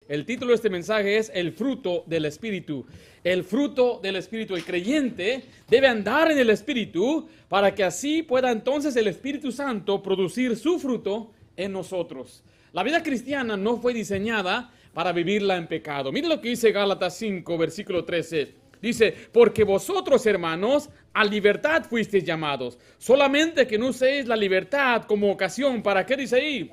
El título de este mensaje es El fruto del Espíritu. El fruto del Espíritu. El creyente debe andar en el Espíritu para que así pueda entonces el Espíritu Santo producir su fruto en nosotros. La vida cristiana no fue diseñada para vivirla en pecado. Mire lo que dice Gálatas 5, versículo 13. Dice, porque vosotros, hermanos, a libertad fuisteis llamados. Solamente que no uséis la libertad como ocasión. ¿Para qué dice ahí?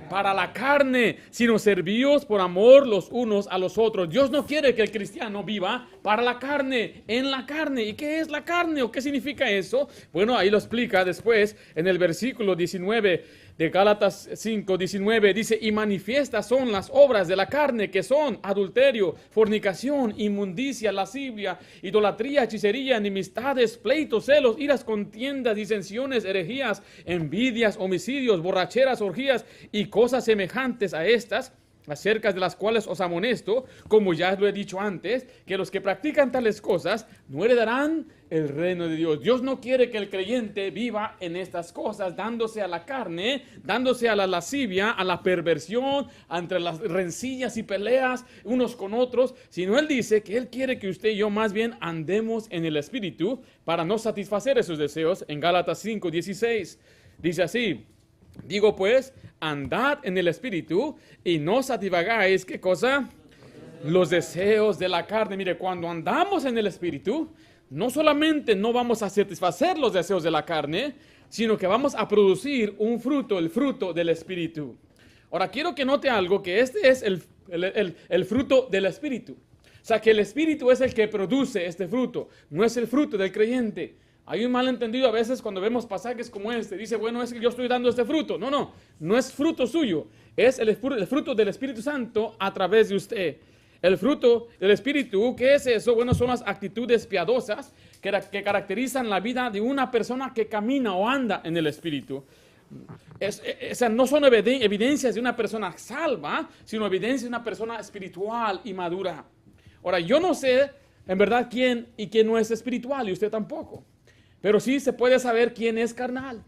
Para la carne, sino servíos por amor los unos a los otros. Dios no quiere que el cristiano viva para la carne, en la carne. ¿Y qué es la carne o qué significa eso? Bueno, ahí lo explica después en el versículo 19 de Gálatas 5, 19. Dice, y manifiestas son las obras de la carne, que son adulterio, fornicación, inmundicia, lascivia, idolatría, hechicería, enemistades, pleitos, celos, iras, contiendas, disensiones, herejías, envidias, homicidios, borracheras, orgías y cosas semejantes a estas, acerca de las cuales os amonesto, como ya lo he dicho antes, que los que practican tales cosas no heredarán el reino de Dios. Dios no quiere que el creyente viva en estas cosas, dándose a la carne, dándose a la lascivia, a la perversión, entre las rencillas y peleas unos con otros, sino Él dice que Él quiere que usted y yo más bien andemos en el Espíritu para no satisfacer esos deseos. En Gálatas 5, 16 dice así, digo pues, andad en el Espíritu y no satisfagáis, ¿qué cosa? Los deseos de la carne. Mire, cuando andamos en el Espíritu, no solamente no vamos a satisfacer los deseos de la carne, sino que vamos a producir un fruto, el fruto del Espíritu. Ahora, quiero que note algo, que este es el fruto del Espíritu. O sea, que el Espíritu es el que produce este fruto, no es el fruto del creyente. Hay un malentendido a veces cuando vemos pasajes como este. Dice, bueno, es que yo estoy dando este fruto. No es fruto suyo. Es el fruto del Espíritu Santo a través de usted. El fruto del Espíritu, ¿qué es eso? Bueno, son las actitudes piadosas que caracterizan la vida de una persona que camina o anda en el Espíritu. No son evidencias de una persona salva, sino evidencias de una persona espiritual y madura. Ahora, yo no sé en verdad quién y quién no es espiritual, y usted tampoco. Pero sí se puede saber quién es carnal.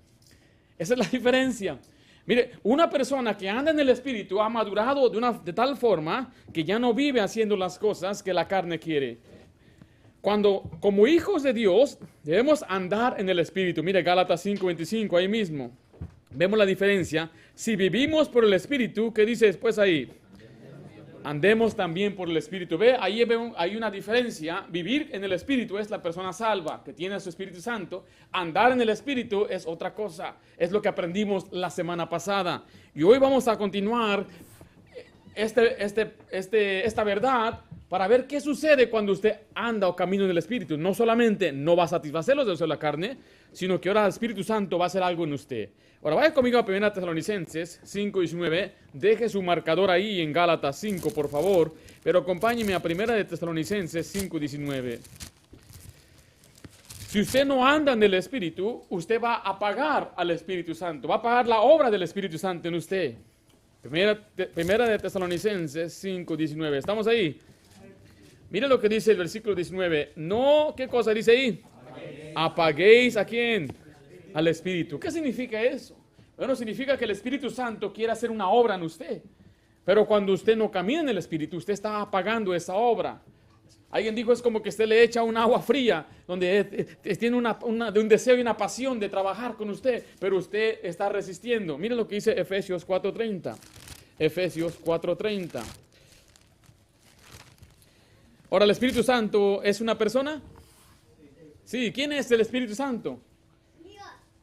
Esa es la diferencia. Mire, una persona que anda en el Espíritu ha madurado de tal forma que ya no vive haciendo las cosas que la carne quiere. Cuando, como hijos de Dios, debemos andar en el Espíritu. Mire, Gálatas 5:25, ahí mismo. Vemos la diferencia. Si vivimos por el Espíritu, ¿qué dice después ahí? Andemos también por el Espíritu. Ve, ahí hay una diferencia. Vivir en el Espíritu es la persona salva, que tiene su Espíritu Santo. Andar en el Espíritu es otra cosa. Es lo que aprendimos la semana pasada. Y hoy vamos a continuar esta verdad para ver qué sucede cuando usted anda o camina en el Espíritu. No solamente no va a satisfacer los deseos de la carne, sino que ahora el Espíritu Santo va a hacer algo en usted. Ahora vaya conmigo a 1 Tesalonicenses 5:19. Deje su marcador ahí en Gálatas 5, por favor. Pero acompáñeme a 1 Tesalonicenses 5:19. Si usted no anda en el Espíritu, usted va a apagar al Espíritu Santo. Va a apagar la obra del Espíritu Santo en usted. 1 Tesalonicenses 5:19. ¿Estamos ahí? Mire lo que dice el versículo 19. No, ¿qué cosa dice ahí? Apaguéis ¿a quién? Al Espíritu. ¿Qué significa eso? Bueno, significa que el Espíritu Santo quiere hacer una obra en usted. Pero cuando usted no camina en el Espíritu, usted está apagando esa obra. Alguien dijo, es como que usted le echa un agua fría, donde tiene un deseo y una pasión de trabajar con usted, pero usted está resistiendo. Mire lo que dice Efesios 4:30. Efesios 4:30. Ahora, ¿el Espíritu Santo es una persona? Sí, ¿quién es el Espíritu Santo?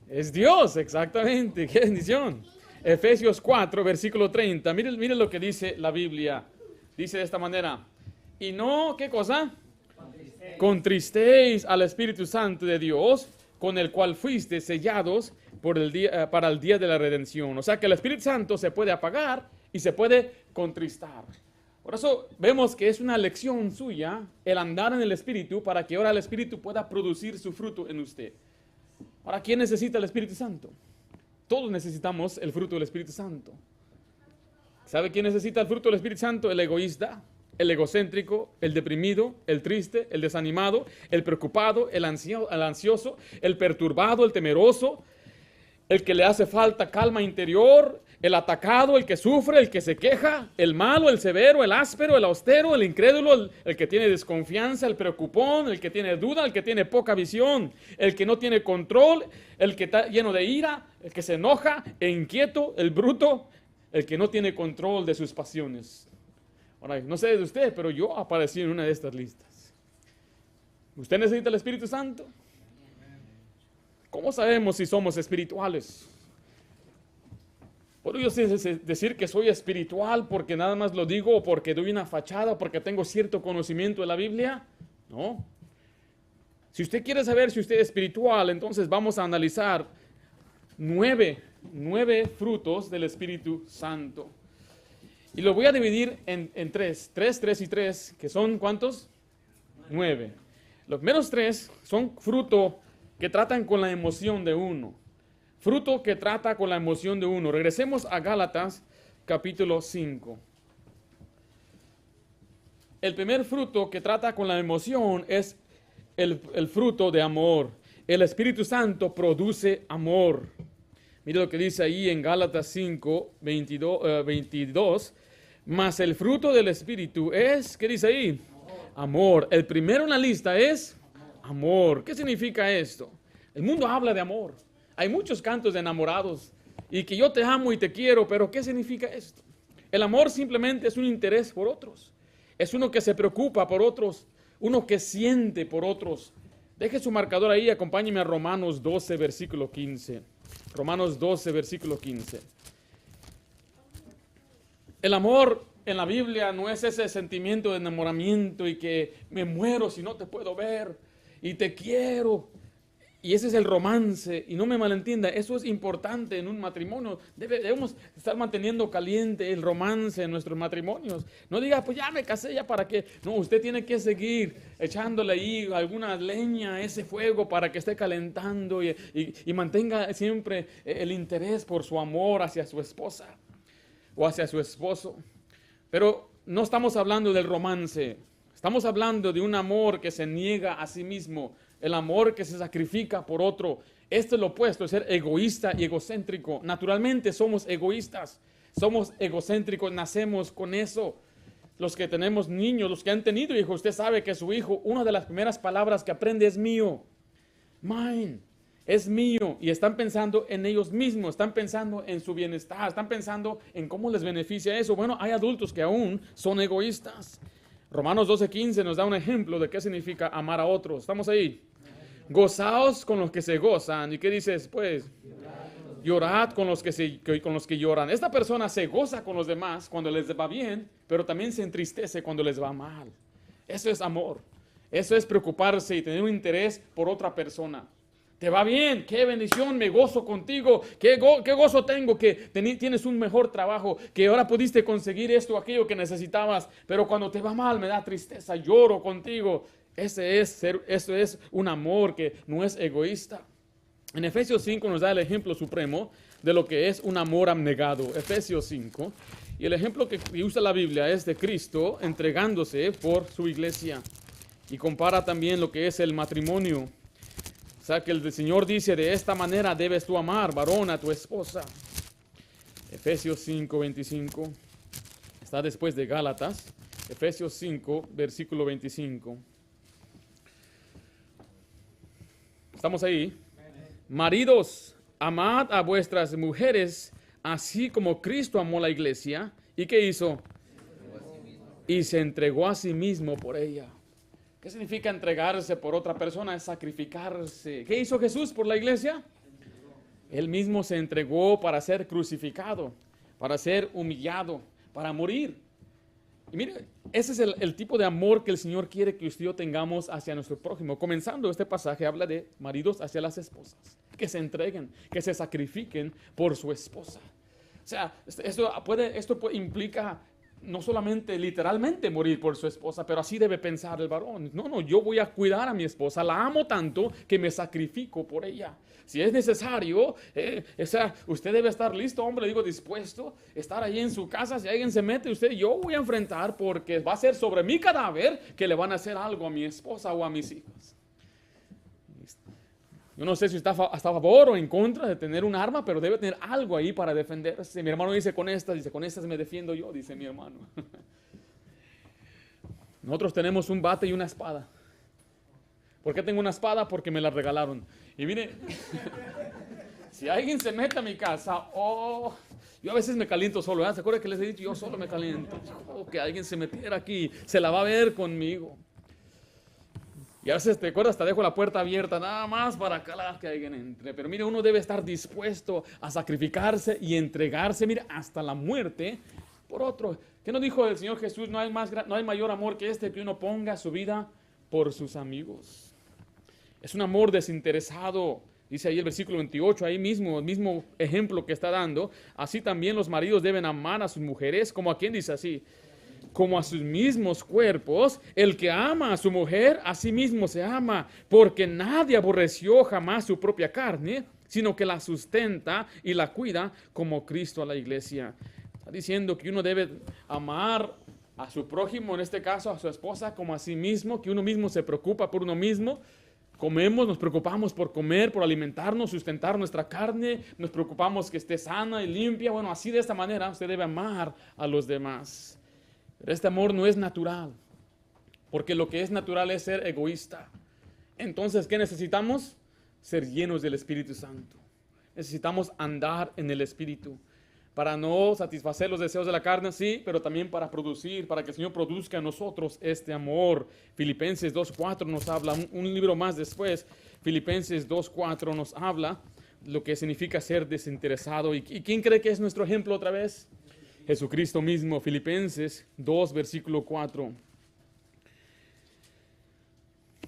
Es Dios, exactamente. ¡Qué bendición! Efesios 4, versículo 30. Mire lo que dice la Biblia. Dice de esta manera. Y no, ¿qué cosa? Contristéis al Espíritu Santo de Dios, con el cual fuiste sellados para el día de la redención. O sea que el Espíritu Santo se puede apagar y se puede contristar. Por eso vemos que es una lección suya el andar en el Espíritu para que ahora el Espíritu pueda producir su fruto en usted. Ahora, ¿quién necesita el Espíritu Santo? Todos necesitamos el fruto del Espíritu Santo. ¿Sabe quién necesita el fruto del Espíritu Santo? El egoísta, el egocéntrico, el deprimido, el triste, el desanimado, el preocupado, el ansioso, el perturbado, el temeroso, el que le hace falta calma interior, el atacado, el que sufre, el que se queja, el malo, el severo, el áspero, el austero, el incrédulo, el que tiene desconfianza, el preocupón, el que tiene duda, el que tiene poca visión, el que no tiene control, el que está lleno de ira, el que se enoja, el inquieto, el bruto, el que no tiene control de sus pasiones. Ahora, no sé de usted, pero yo aparecí en una de estas listas. ¿Usted necesita el Espíritu Santo? ¿Cómo sabemos si somos espirituales? ¿Puedo yo decir que soy espiritual porque nada más lo digo, o porque doy una fachada, o porque tengo cierto conocimiento de la Biblia? No. Si usted quiere saber si usted es espiritual, entonces vamos a analizar nueve frutos del Espíritu Santo. Y lo voy a dividir en tres, y tres, que son ¿cuántos? 9. Los primeros 3 son fruto que tratan con la emoción de uno. Fruto que trata con la emoción de uno. Regresemos a Gálatas capítulo 5. El primer fruto que trata con la emoción es el fruto de amor. El Espíritu Santo produce amor. Mira lo que dice ahí en Gálatas 5, 22. Mas el fruto del Espíritu es, ¿qué dice ahí? Amor. El primero en la lista es amor. ¿Qué significa esto? El mundo habla de amor. Hay muchos cantos de enamorados y que yo te amo y te quiero, pero ¿qué significa esto? El amor simplemente es un interés por otros. Es uno que se preocupa por otros, uno que siente por otros. Deje su marcador ahí, acompáñeme a Romanos 12, versículo 15. Romanos 12, versículo 15. El amor en la Biblia no es ese sentimiento de enamoramiento y que me muero si no te puedo ver y te quiero. Y ese es el romance, y no me malentienda, eso es importante en un matrimonio. Debemos estar manteniendo caliente el romance en nuestros matrimonios. No diga, pues ya me casé, ya para qué. No, usted tiene que seguir echándole ahí alguna leña a ese fuego para que esté calentando y mantenga siempre el interés por su amor hacia su esposa o hacia su esposo. Pero no estamos hablando del romance, estamos hablando de un amor que se niega a sí mismo. El amor que se sacrifica por otro. Esto es lo opuesto, es ser egoísta y egocéntrico. Naturalmente somos egoístas, somos egocéntricos, nacemos con eso. Los que tenemos niños, los que han tenido hijos, usted sabe que su hijo, una de las primeras palabras que aprende es mío. Mine, es mío. Y están pensando en ellos mismos, están pensando en su bienestar, están pensando en cómo les beneficia eso. Bueno, hay adultos que aún son egoístas. Romanos 12:15 nos da un ejemplo de qué significa amar a otros. ¿Estamos ahí? Gozaos con los que se gozan. ¿Y qué dice después? Llorad con los que lloran. Esta persona se goza con los demás cuando les va bien, pero también se entristece cuando les va mal. Eso es amor. Eso es preocuparse y tener un interés por otra persona. ¿Te va bien? ¡Qué bendición! Me gozo contigo. ¡Qué gozo tengo que tienes un mejor trabajo! Que ahora pudiste conseguir esto o aquello que necesitabas. Pero cuando te va mal me da tristeza. Lloro contigo. Eso es un amor que no es egoísta. En Efesios 5 nos da el ejemplo supremo de lo que es un amor abnegado. Efesios 5. Y el ejemplo que usa la Biblia es de Cristo entregándose por su iglesia. Y compara también lo que es el matrimonio. O sea que el Señor dice, de esta manera debes tú amar, varón, a tu esposa. Efesios 5, 25. Está después de Gálatas. Efesios 5, versículo 25. ¿Estamos ahí? Maridos, amad a vuestras mujeres, así como Cristo amó la iglesia. ¿Y qué hizo? Y se entregó a sí mismo por ella. ¿Qué significa entregarse por otra persona? Es sacrificarse. ¿Qué hizo Jesús por la iglesia? Él mismo se entregó para ser crucificado, para ser humillado, para morir. Y mire, ese es el tipo de amor que el Señor quiere que usted y yo tengamos hacia nuestro prójimo. Comenzando este pasaje habla de maridos hacia las esposas, que se entreguen, que se sacrifiquen por su esposa. O sea, esto implica no solamente literalmente morir por su esposa, pero así debe pensar el varón. No, yo voy a cuidar a mi esposa, la amo tanto que me sacrifico por ella. Si es necesario, usted debe estar listo, hombre, digo, dispuesto, estar ahí en su casa. Si alguien se mete, yo voy a enfrentar porque va a ser sobre mi cadáver que le van a hacer algo a mi esposa o a mis hijos. Yo no sé si está a favor o en contra de tener un arma, pero debe tener algo ahí para defenderse. Mi hermano dice, con estas me defiendo yo, dice mi hermano. Nosotros tenemos un bate y una espada. ¿Por qué tengo una espada? Porque me la regalaron. Y mire, si alguien se mete a mi casa, yo a veces me caliento solo, ¿verdad? ¿Se acuerdan que les he dicho? Yo solo me caliento. Que alguien se metiera aquí, se la va a ver conmigo. Y a veces, te acuerdas, hasta dejo la puerta abierta, nada más para que alguien entre. Pero mire, uno debe estar dispuesto a sacrificarse y entregarse, mire, hasta la muerte por otro. ¿Qué nos dijo el Señor Jesús? No hay mayor amor que este, que uno ponga su vida por sus amigos. Es un amor desinteresado. Dice ahí el versículo 28, ahí mismo, el mismo ejemplo que está dando. Así también los maridos deben amar a sus mujeres, como a quien dice así, como a sus mismos cuerpos. El que ama a su mujer, a sí mismo se ama, porque nadie aborreció jamás su propia carne, sino que la sustenta y la cuida, como Cristo a la iglesia. Está diciendo que uno debe amar a su prójimo, en este caso a su esposa, como a sí mismo, que uno mismo se preocupa por uno mismo. Comemos, nos preocupamos por comer, por alimentarnos, sustentar nuestra carne, nos preocupamos que esté sana y limpia. Bueno, así de esta manera usted debe amar a los demás. Pero este amor no es natural, porque lo que es natural es ser egoísta. Entonces, ¿qué necesitamos? Ser llenos del Espíritu Santo. Necesitamos andar en el Espíritu para no satisfacer los deseos de la carne, sí, pero también para producir, para que el Señor produzca en nosotros este amor. Filipenses 2:4 nos habla, un libro más después, Filipenses 2:4 nos habla lo que significa ser desinteresado. ¿Y quién cree que es nuestro ejemplo otra vez? Jesucristo mismo. Filipenses 2, versículo 4.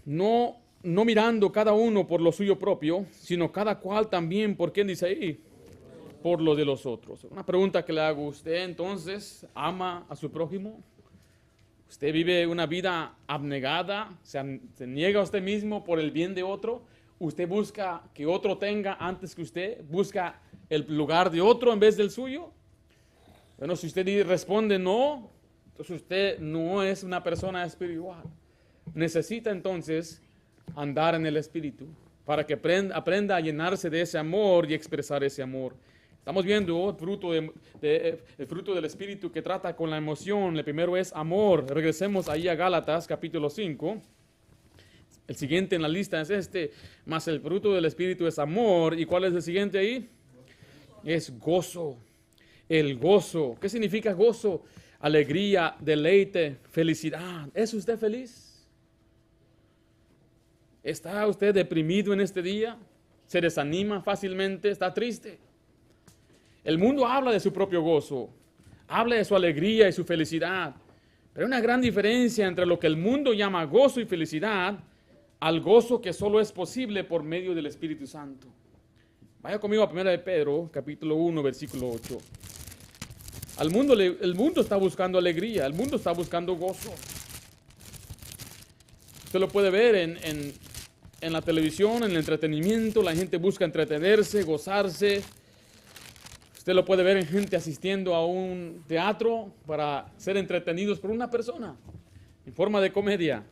No mirando cada uno por lo suyo propio, sino cada cual también, ¿por quién dice ahí? Por lo de los otros. Una pregunta que le hago a usted, entonces, ¿ama a su prójimo? ¿Usted vive una vida abnegada? ¿Se niega a usted mismo por el bien de otro? ¿Usted busca que otro tenga antes que usted? ¿Busca el lugar de otro en vez del suyo? Bueno, si usted responde no, entonces usted no es una persona espiritual. Necesita entonces andar en el Espíritu para que aprenda a llenarse de ese amor y expresar ese amor. Estamos viendo el fruto del Espíritu que trata con la emoción. El primero es amor. Regresemos ahí a Gálatas capítulo 5. El siguiente en la lista es este, más el fruto del Espíritu es amor. ¿Y cuál es el siguiente ahí? Es gozo. El gozo. ¿Qué significa gozo? Alegría, deleite, felicidad. ¿Es usted feliz? ¿Está usted deprimido en este día? ¿Se desanima fácilmente? ¿Está triste? El mundo habla de su propio gozo, habla de su alegría y su felicidad, pero hay una gran diferencia entre lo que el mundo llama gozo y felicidad al gozo que solo es posible por medio del Espíritu Santo. Vaya conmigo a 1 de Pedro, capítulo 1, versículo 8. El mundo está buscando alegría, el mundo está buscando gozo. Usted lo puede ver en la televisión, en el entretenimiento, la gente busca entretenerse, gozarse. Usted lo puede ver en gente asistiendo a un teatro para ser entretenidos por una persona, en forma de comedia.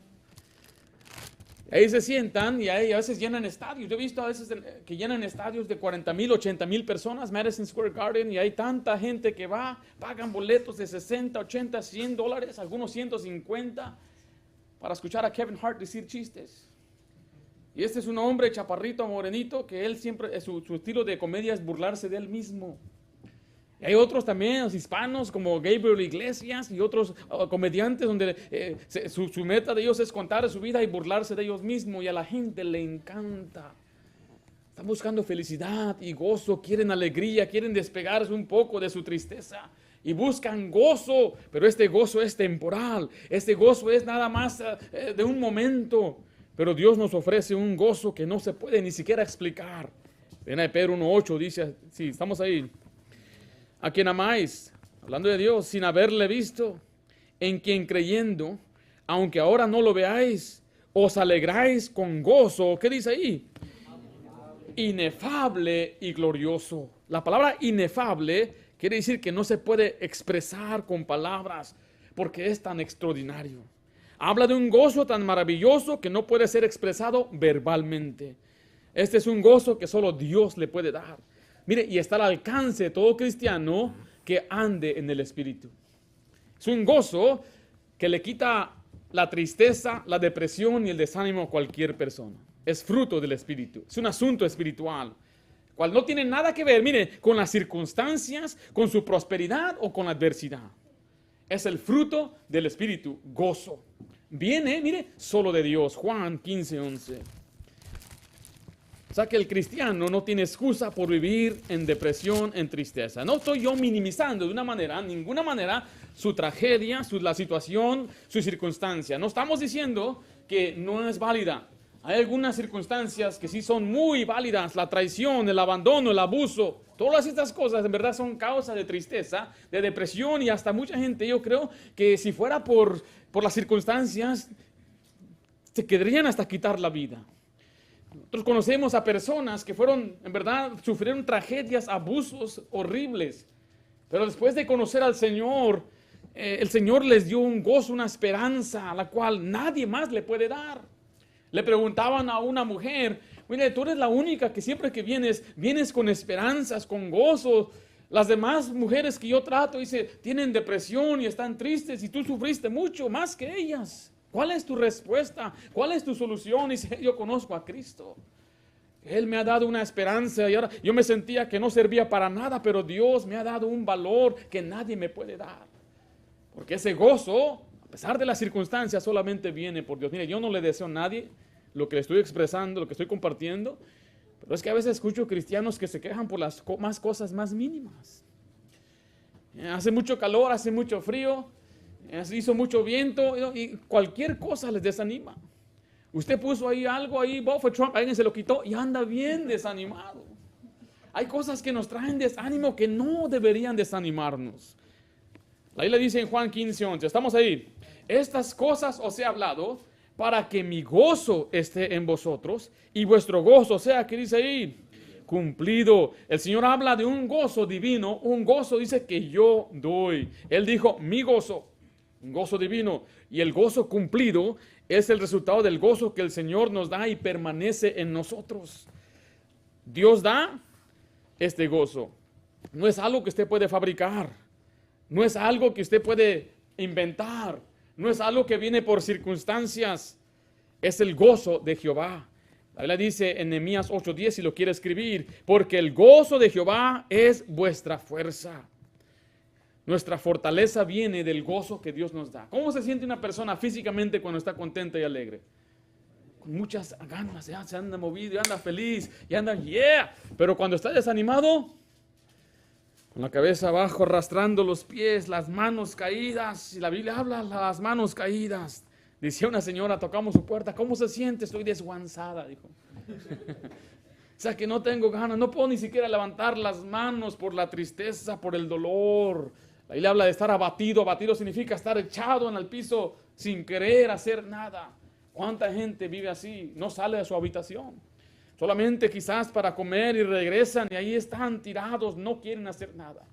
Ahí se sientan y ahí a veces llenan estadios. Yo he visto a veces que llenan estadios de 40,000, 80,000 personas, Madison Square Garden, y hay tanta gente que va, pagan boletos de 60, 80, $100, algunos 150, para escuchar a Kevin Hart decir chistes. Y este es un hombre chaparrito, morenito, que él siempre, su estilo de comedia es burlarse de él mismo. Y hay otros también, los hispanos, como Gabriel Iglesias y otros comediantes, donde su meta de ellos es contar su vida y burlarse de ellos mismos, y a la gente le encanta. Están buscando felicidad y gozo, quieren alegría, quieren despegarse un poco de su tristeza y buscan gozo, pero este gozo es temporal, este gozo es nada más de un momento, pero Dios nos ofrece un gozo que no se puede ni siquiera explicar. En Pedro 1:8 dice, sí, estamos ahí. A quien amáis, hablando de Dios, sin haberle visto, en quien creyendo, aunque ahora no lo veáis, os alegráis con gozo. ¿Qué dice ahí? Inefable y glorioso. La palabra inefable quiere decir que no se puede expresar con palabras porque es tan extraordinario. Habla de un gozo tan maravilloso que no puede ser expresado verbalmente. Este es un gozo que solo Dios le puede dar. Mire, y está al alcance de todo cristiano que ande en el Espíritu. Es un gozo que le quita la tristeza, la depresión y el desánimo a cualquier persona. Es fruto del Espíritu. Es un asunto espiritual, cual no tiene nada que ver, mire, con las circunstancias, con su prosperidad o con la adversidad. Es el fruto del Espíritu, gozo. Viene, mire, solo de Dios. Juan 15:11. O sea que el cristiano no tiene excusa por vivir en depresión, en tristeza. No estoy yo minimizando de una manera, ninguna manera, su tragedia, la situación, su circunstancia. No estamos diciendo que no es válida. Hay algunas circunstancias que sí son muy válidas. La traición, el abandono, el abuso. Todas estas cosas en verdad son causa de tristeza, de depresión y hasta mucha gente, yo creo que si fuera por las circunstancias, se querrían hasta quitar la vida. Nosotros conocemos a personas que fueron, en verdad, sufrieron tragedias, abusos horribles. Pero después de conocer al Señor, el Señor les dio un gozo, una esperanza, a la cual nadie más le puede dar. Le preguntaban a una mujer, mire, tú eres la única que siempre que vienes con esperanzas, con gozo. Las demás mujeres que yo trato, dice, tienen depresión y están tristes y tú sufriste mucho más que ellas. ¿Cuál es tu respuesta? ¿Cuál es tu solución? Dice, yo conozco a Cristo. Él me ha dado una esperanza y ahora yo me sentía que no servía para nada, pero Dios me ha dado un valor que nadie me puede dar. Porque ese gozo, a pesar de las circunstancias, solamente viene por Dios. Mire, yo no le deseo a nadie lo que le estoy expresando, lo que estoy compartiendo, pero es que a veces escucho cristianos que se quejan por las cosas más mínimas. Hace mucho calor, hace mucho frío, hizo mucho viento y cualquier cosa les desanima. Usted puso ahí algo, ahí fue Trump, alguien se lo quitó y anda bien desanimado. Hay cosas que nos traen desánimo que no deberían desanimarnos. La Biblia dice en Juan 15:11, estamos ahí. Estas cosas os he hablado para que mi gozo esté en vosotros y vuestro gozo sea, ¿qué dice ahí? Cumplido. El Señor habla de un gozo divino, un gozo dice que yo doy. Él dijo mi gozo, un gozo divino, y el gozo cumplido es el resultado del gozo que el Señor nos da y permanece en nosotros. Dios da este gozo. No es algo que usted puede fabricar, no es algo que usted puede inventar, no es algo que viene por circunstancias, es el gozo de Jehová. La Biblia dice en Nehemías 8:10, si lo quiere escribir, porque el gozo de Jehová es vuestra fuerza. Nuestra fortaleza viene del gozo que Dios nos da. ¿Cómo se siente una persona físicamente cuando está contenta y alegre? Con muchas ganas, ya se anda movido, y anda feliz, y anda, yeah. Pero cuando está desanimado, con la cabeza abajo, arrastrando los pies, las manos caídas, y la Biblia habla de las manos caídas. Decía una señora, tocamos su puerta, ¿cómo se siente? Estoy desguanzada, dijo. O sea que no tengo ganas, no puedo ni siquiera levantar las manos por la tristeza, por el dolor. La Biblia habla de estar abatido. Abatido significa estar echado en el piso sin querer hacer nada. ¿Cuánta gente vive así? No sale de su habitación. Solamente quizás para comer y regresan y ahí están tirados, no quieren hacer nada.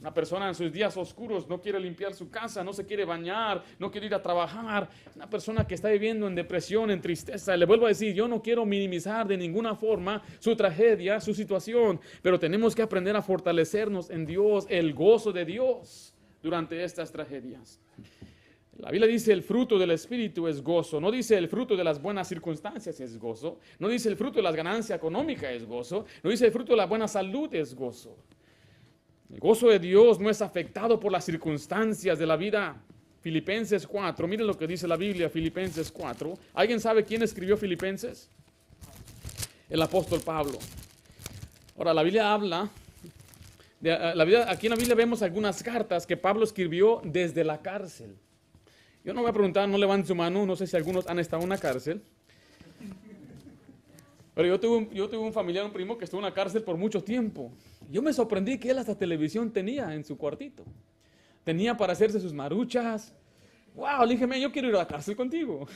Una persona en sus días oscuros no quiere limpiar su casa, no se quiere bañar, no quiere ir a trabajar. Una persona que está viviendo en depresión, en tristeza. Le vuelvo a decir, yo no quiero minimizar de ninguna forma su tragedia, su situación, pero tenemos que aprender a fortalecernos en Dios, el gozo de Dios durante estas tragedias. La Biblia dice el fruto del Espíritu es gozo. No dice el fruto de las buenas circunstancias es gozo. No dice el fruto de las ganancias económicas es gozo. No dice el fruto de la buena salud es gozo. El gozo de Dios no es afectado por las circunstancias de la vida. Filipenses 4, miren lo que dice la Biblia, Filipenses 4. ¿Alguien sabe quién escribió Filipenses? El apóstol Pablo. Ahora, la Biblia habla, aquí en la Biblia vemos algunas cartas que Pablo escribió desde la cárcel. Yo no voy a preguntar, no levanten su mano, no sé si algunos han estado en una cárcel. Pero yo tuve un familiar, un primo que estuvo en la cárcel por mucho tiempo. Yo me sorprendí que él hasta televisión tenía en su cuartito. Tenía para hacerse sus maruchas. Wow, le dije, yo quiero ir a la cárcel contigo.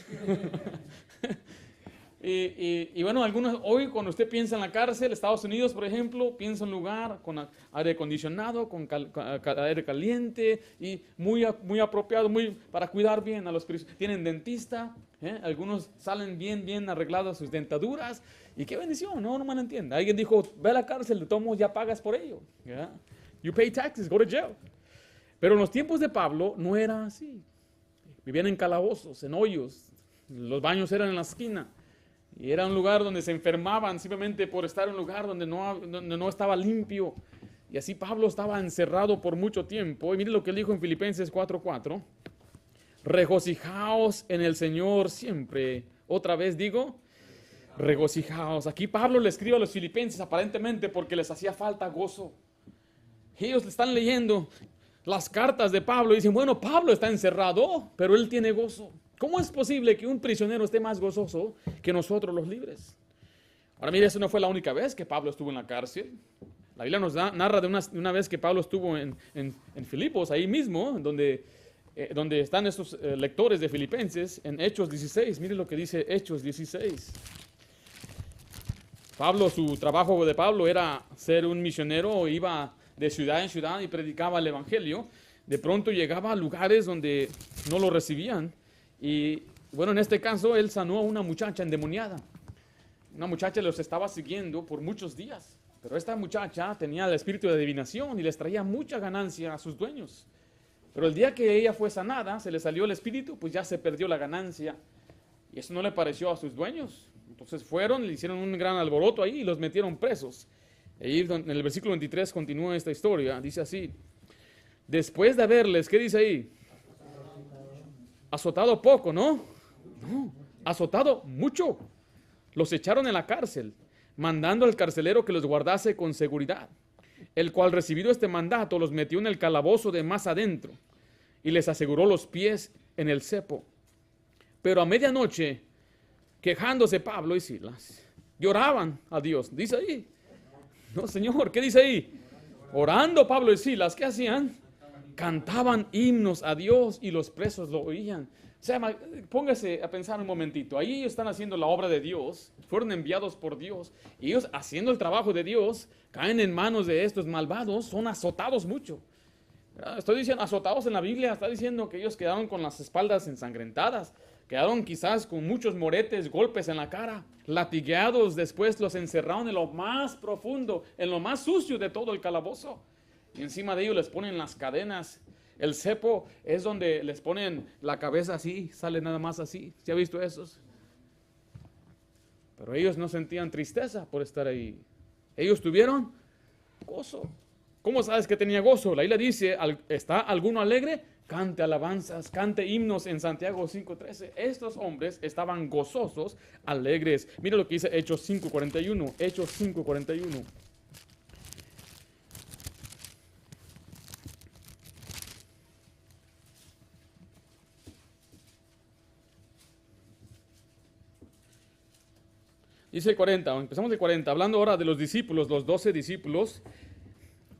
Y bueno, algunos hoy cuando usted piensa en la cárcel, Estados Unidos, por ejemplo, piensa en un lugar con aire acondicionado, con aire caliente y muy apropiado, para cuidar bien a los prisioneros. Tienen dentista, algunos salen bien arreglados sus dentaduras. Y qué bendición, no me entiende. Alguien dijo, ve a la cárcel, de todos modos ya pagas por ello. ¿Yeah? You pay taxes, go to jail. Pero en los tiempos de Pablo no era así. Vivían en calabozos, en hoyos. Los baños eran en la esquina. Y era un lugar donde se enfermaban simplemente por estar en un lugar donde no estaba limpio. Y así Pablo estaba encerrado por mucho tiempo. Y mire lo que él dijo en Filipenses 4:4. Regocijaos en el Señor siempre. Otra vez digo, regocijaos. Aquí Pablo le escribe a los filipenses aparentemente porque les hacía falta gozo. Ellos le están leyendo las cartas de Pablo y dicen, bueno, Pablo está encerrado, pero él tiene gozo. ¿Cómo es posible que un prisionero esté más gozoso que nosotros los libres? Ahora mire, eso no fue la única vez que Pablo estuvo en la cárcel. La Biblia nos narra de una vez que Pablo estuvo en Filipos, ahí mismo, donde están estos lectores de Filipenses, en Hechos 16. Mire lo que dice Hechos 16. Su trabajo de Pablo era ser un misionero, iba de ciudad en ciudad y predicaba el evangelio. De pronto llegaba a lugares donde no lo recibían. Y bueno, en este caso él sanó a una muchacha endemoniada. Una muchacha los estaba siguiendo por muchos días. Pero esta muchacha tenía el espíritu de adivinación y les traía mucha ganancia a sus dueños. Pero el día que ella fue sanada, se le salió el espíritu, pues ya se perdió la ganancia. Y eso no le pareció a sus dueños. Entonces fueron, le hicieron un gran alboroto ahí y los metieron presos. Ahí en el versículo 23 continúa esta historia. Dice así: después de haberles, ¿qué dice ahí? Azotado poco, ¿no? No, azotado mucho. Los echaron en la cárcel, mandando al carcelero que los guardase con seguridad, el cual, recibido este mandato, los metió en el calabozo de más adentro y les aseguró los pies en el cepo. Pero a medianoche, quejándose Pablo y Silas, lloraban a Dios. Dice ahí. No, Señor, ¿qué dice ahí? Orando Pablo y Silas, ¿qué hacían? Cantaban himnos a Dios y los presos lo oían. O sea, póngase a pensar un momentito. Ahí ellos están haciendo la obra de Dios, fueron enviados por Dios, y ellos haciendo el trabajo de Dios, caen en manos de estos malvados, son azotados mucho. Estoy diciendo azotados en la Biblia, está diciendo que ellos quedaron con las espaldas ensangrentadas, quedaron quizás con muchos moretes, golpes en la cara, latigueados. Después los encerraron en lo más profundo, en lo más sucio de todo el calabozo. Y encima de ellos les ponen las cadenas. El cepo es donde les ponen la cabeza así, sale nada más así. ¿Se ha visto esos? Pero ellos no sentían tristeza por estar ahí. Ellos tuvieron gozo. ¿Cómo sabes que tenía gozo? La Biblia dice, ¿está alguno alegre? Cante alabanzas, cante himnos en Santiago 5:13. Estos hombres estaban gozosos, alegres. Mira lo que dice Hechos 5:41. Hechos 5:41. Dice el 40, empezamos el 40, hablando ahora de los discípulos, los 12 discípulos,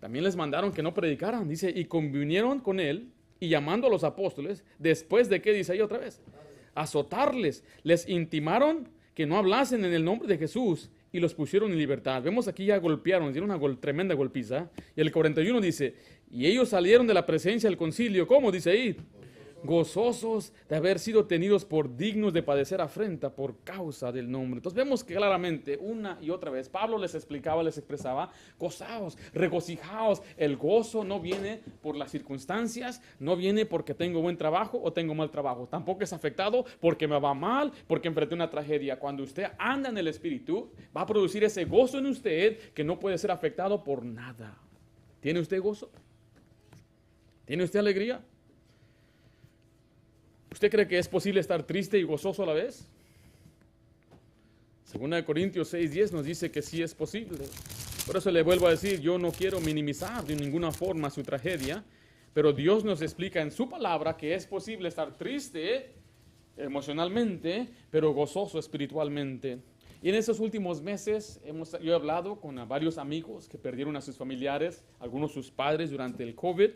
también les mandaron que no predicaran. Dice, y convinieron con él, y llamando a los apóstoles, después de, ¿qué dice ahí otra vez? Azotarles, les intimaron que no hablasen en el nombre de Jesús y los pusieron en libertad. Vemos aquí ya golpearon, dieron una tremenda golpiza. Y el 41 dice, y ellos salieron de la presencia del concilio, ¿cómo dice ahí? Gozosos de haber sido tenidos por dignos de padecer afrenta por causa del nombre. Entonces vemos que claramente una y otra vez Pablo les explicaba, les expresaba, gozaos, regocijaos. El gozo no viene por las circunstancias, no viene porque tengo buen trabajo o tengo mal trabajo. Tampoco es afectado porque me va mal, porque enfrenté una tragedia. Cuando usted anda en el Espíritu, va a producir ese gozo en usted que no puede ser afectado por nada. ¿Tiene usted gozo? ¿Tiene usted alegría? ¿Usted cree que es posible estar triste y gozoso a la vez? Segunda de Corintios 6:10 nos dice que sí es posible. Por eso le vuelvo a decir, yo no quiero minimizar de ninguna forma su tragedia, pero Dios nos explica en su palabra que es posible estar triste emocionalmente, pero gozoso espiritualmente. Y en estos últimos meses yo he hablado con varios amigos que perdieron a sus familiares, algunos sus padres durante el COVID,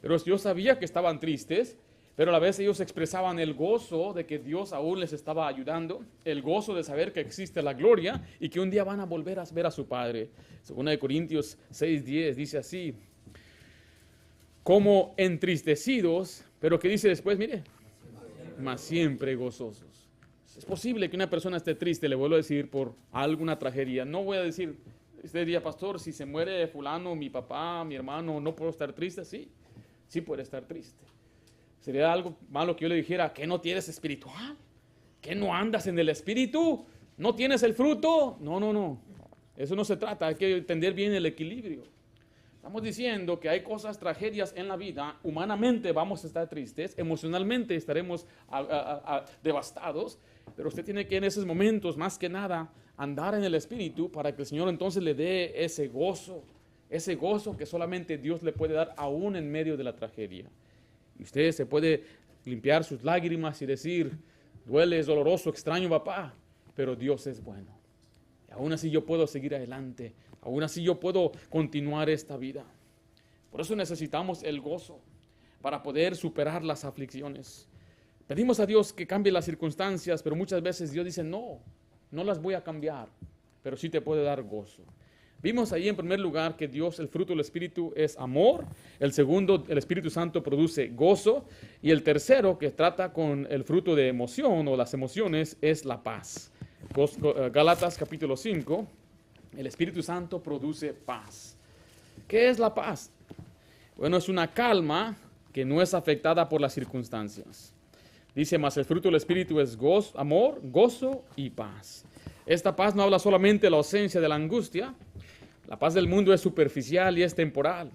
pero yo sabía que estaban tristes. pero a la vez ellos expresaban el gozo de que Dios aún les estaba ayudando, el gozo de saber que existe la gloria y que un día van a volver a ver a su Padre. Segunda de Corintios 6:10 dice así, como entristecidos, pero que dice después, mire, mas siempre gozosos. Es posible que una persona esté triste, le vuelvo a decir, por alguna tragedia. No voy a decir, este día, pastor, si se muere fulano, mi papá, mi hermano, ¿no puedo estar triste? Sí, sí puede estar triste. Sería algo malo que yo le dijera, ¿que no tienes espiritual? ¿Que no andas en el espíritu? ¿No tienes el fruto? No. Eso no se trata, hay que entender bien el equilibrio. Estamos diciendo que hay cosas, tragedias en la vida, humanamente vamos a estar tristes, emocionalmente estaremos devastados, pero usted tiene que en esos momentos, más que nada, andar en el Espíritu para que el Señor entonces le dé ese gozo que solamente Dios le puede dar aún en medio de la tragedia. Y usted se puede limpiar sus lágrimas y decir, duele, es doloroso, extraño papá, pero Dios es bueno. Y aún así yo puedo seguir adelante. Aún así yo puedo continuar esta vida. Por eso necesitamos el gozo para poder superar las aflicciones. Pedimos a Dios que cambie las circunstancias, pero muchas veces Dios dice, no las voy a cambiar, pero sí te puede dar gozo. Vimos ahí en primer lugar que Dios, el fruto del Espíritu es amor. El segundo, el Espíritu Santo produce gozo. Y el tercero, que trata con el fruto de emoción o las emociones, es la paz. Gálatas capítulo 5. El Espíritu Santo produce paz. ¿Qué es la paz? Bueno, es una calma que no es afectada por las circunstancias. Dice más, el fruto del Espíritu es gozo, amor, gozo y paz. Esta paz no habla solamente de la ausencia de la angustia. La paz del mundo es superficial y es temporal.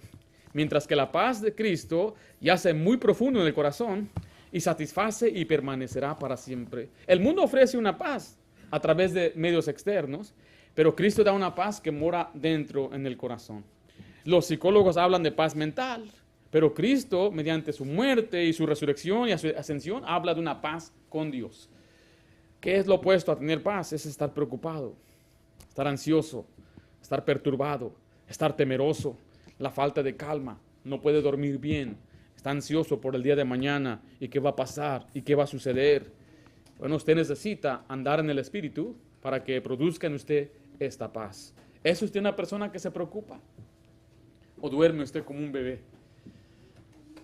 Mientras que la paz de Cristo yace muy profundo en el corazón y satisface y permanecerá para siempre. El mundo ofrece una paz a través de medios externos, pero Cristo da una paz que mora dentro en el corazón. Los psicólogos hablan de paz mental, pero Cristo, mediante su muerte y su resurrección y su ascensión, habla de una paz con Dios. ¿Qué es lo opuesto a tener paz? Es estar preocupado, estar ansioso, estar perturbado, estar temeroso, la falta de calma, no puede dormir bien, está ansioso por el día de mañana y qué va a pasar y qué va a suceder. Bueno, usted necesita andar en el Espíritu para que produzca en usted esta paz. ¿Es usted una persona que se preocupa? ¿O duerme usted como un bebé?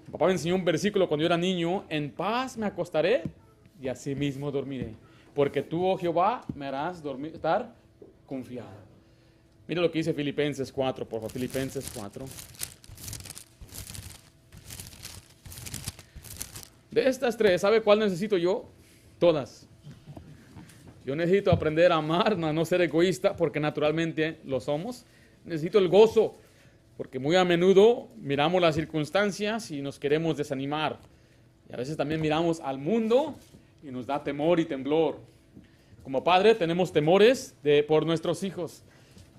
Mi papá me enseñó un versículo cuando yo era niño, en paz me acostaré y así mismo dormiré, porque tú, oh Jehová, me harás dormir, estar confiado. Mira lo que dice Filipenses 4, por favor, Filipenses 4. De estas tres, ¿sabe cuál necesito yo? Todas. Yo necesito aprender a amar, a no ser egoísta, porque naturalmente lo somos. Necesito el gozo, porque muy a menudo miramos las circunstancias y nos queremos desanimar. Y a veces también miramos al mundo y nos da temor y temblor. Como padre tenemos temores por nuestros hijos.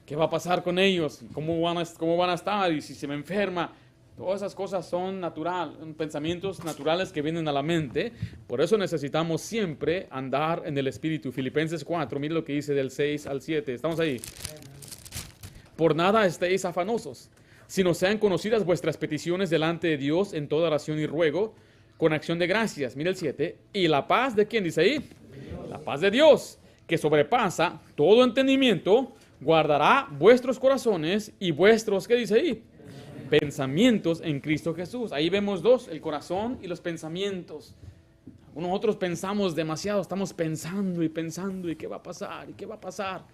¿Qué va a pasar con ellos? ¿Cómo van a estar? ¿Y si se me enferma? Todas esas cosas son pensamientos naturales que vienen a la mente. Por eso necesitamos siempre andar en el Espíritu. Filipenses 4, mire lo que dice del 6 al 7. ¿Estamos ahí? Por nada estéis afanosos, sino sean conocidas vuestras peticiones delante de Dios en toda oración y ruego, con acción de gracias. Mire el 7. ¿Y la paz de quién dice ahí? La paz de Dios, que sobrepasa todo entendimiento, guardará vuestros corazones y vuestros, ¿qué dice ahí? Pensamientos en Cristo Jesús. Ahí vemos dos, el corazón y los pensamientos. Nosotros pensamos demasiado, estamos pensando y qué va a pasar y qué va a pasar.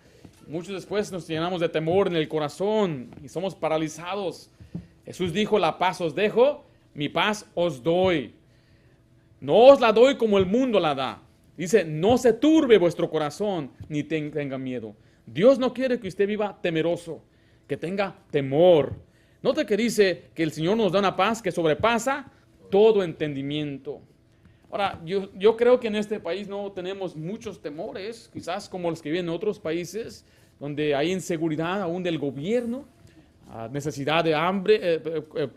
Muchos después nos llenamos de temor en el corazón y somos paralizados. Jesús dijo, la paz os dejo, mi paz os doy. No os la doy como el mundo la da. Dice, no se turbe vuestro corazón ni tenga miedo. Dios no quiere que usted viva temeroso, que tenga temor. Note que dice que el Señor nos da una paz que sobrepasa todo entendimiento. Ahora, yo creo que en este país no tenemos muchos temores, quizás como los que viven en otros países, donde hay inseguridad aún del gobierno, necesidad de hambre,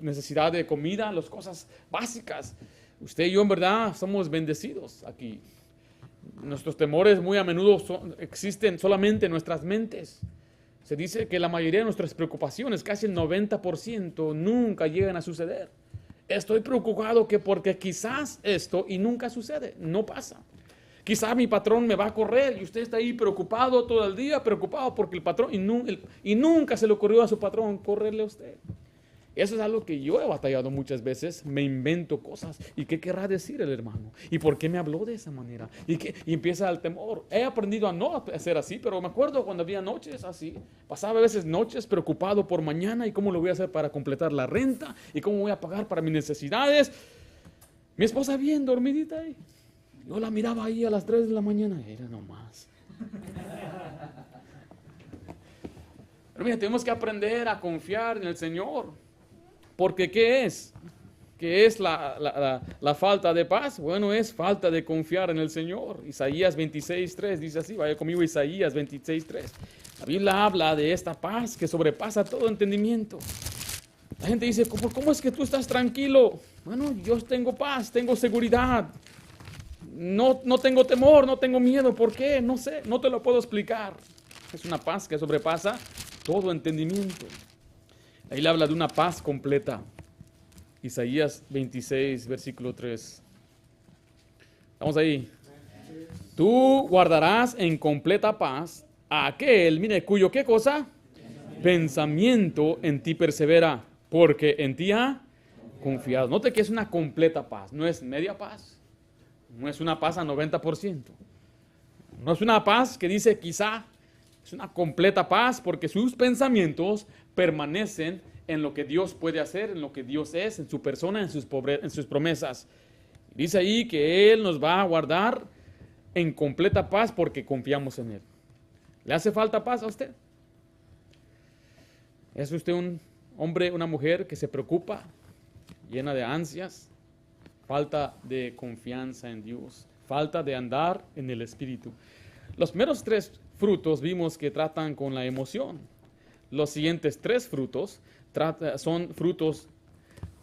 necesidad de comida, las cosas básicas. Usted y yo en verdad somos bendecidos aquí. Nuestros temores muy a menudo existen solamente en nuestras mentes. Se dice que la mayoría de nuestras preocupaciones, casi el 90%, nunca llegan a suceder. Estoy preocupado que porque quizás esto y nunca sucede, no pasa. Quizás mi patrón me va a correr y usted está ahí preocupado todo el día, preocupado porque el patrón, y nunca se le ocurrió a su patrón correrle a usted. Eso es algo que yo he batallado muchas veces, me invento cosas. ¿Y qué querrá decir el hermano? ¿Y por qué me habló de esa manera? Y empieza el temor. He aprendido a no hacer así, pero me acuerdo cuando había noches así. Pasaba a veces noches preocupado por mañana y cómo lo voy a hacer para completar la renta y cómo voy a pagar para mis necesidades. Mi esposa bien dormidita ahí. Yo la miraba ahí a las 3 de la mañana. Era nomás. Pero mira, tenemos que aprender a confiar en el Señor. Porque ¿qué es? ¿Qué es la falta de paz? Bueno, es falta de confiar en el Señor. Isaías 26:3 dice así, vaya conmigo Isaías 26:3. La Biblia habla de esta paz que sobrepasa todo entendimiento. La gente dice, ¿cómo es que tú estás tranquilo? Bueno, yo tengo paz, tengo seguridad. No tengo temor, no tengo miedo. ¿Por qué? No sé, no te lo puedo explicar. Es una paz que sobrepasa todo entendimiento. Ahí le habla de una paz completa. Isaías 26, versículo 3. Vamos ahí. Tú guardarás en completa paz a aquel, mire, cuyo, ¿qué cosa? Pensamiento en ti persevera, porque en ti ha confiado. Note que es una completa paz, no es media paz. No es una paz a 90%. No es una paz que dice quizá. Es una completa paz porque sus pensamientos permanecen en lo que Dios puede hacer, en lo que Dios es, en su persona, en sus promesas. Dice ahí que Él nos va a guardar en completa paz porque confiamos en Él. ¿Le hace falta paz a usted? ¿Es usted un hombre, una mujer que se preocupa, llena de ansias? Falta de confianza en Dios, falta de andar en el Espíritu. Los primeros 3 frutos vimos que tratan con la emoción. Los siguientes 3 frutos son frutos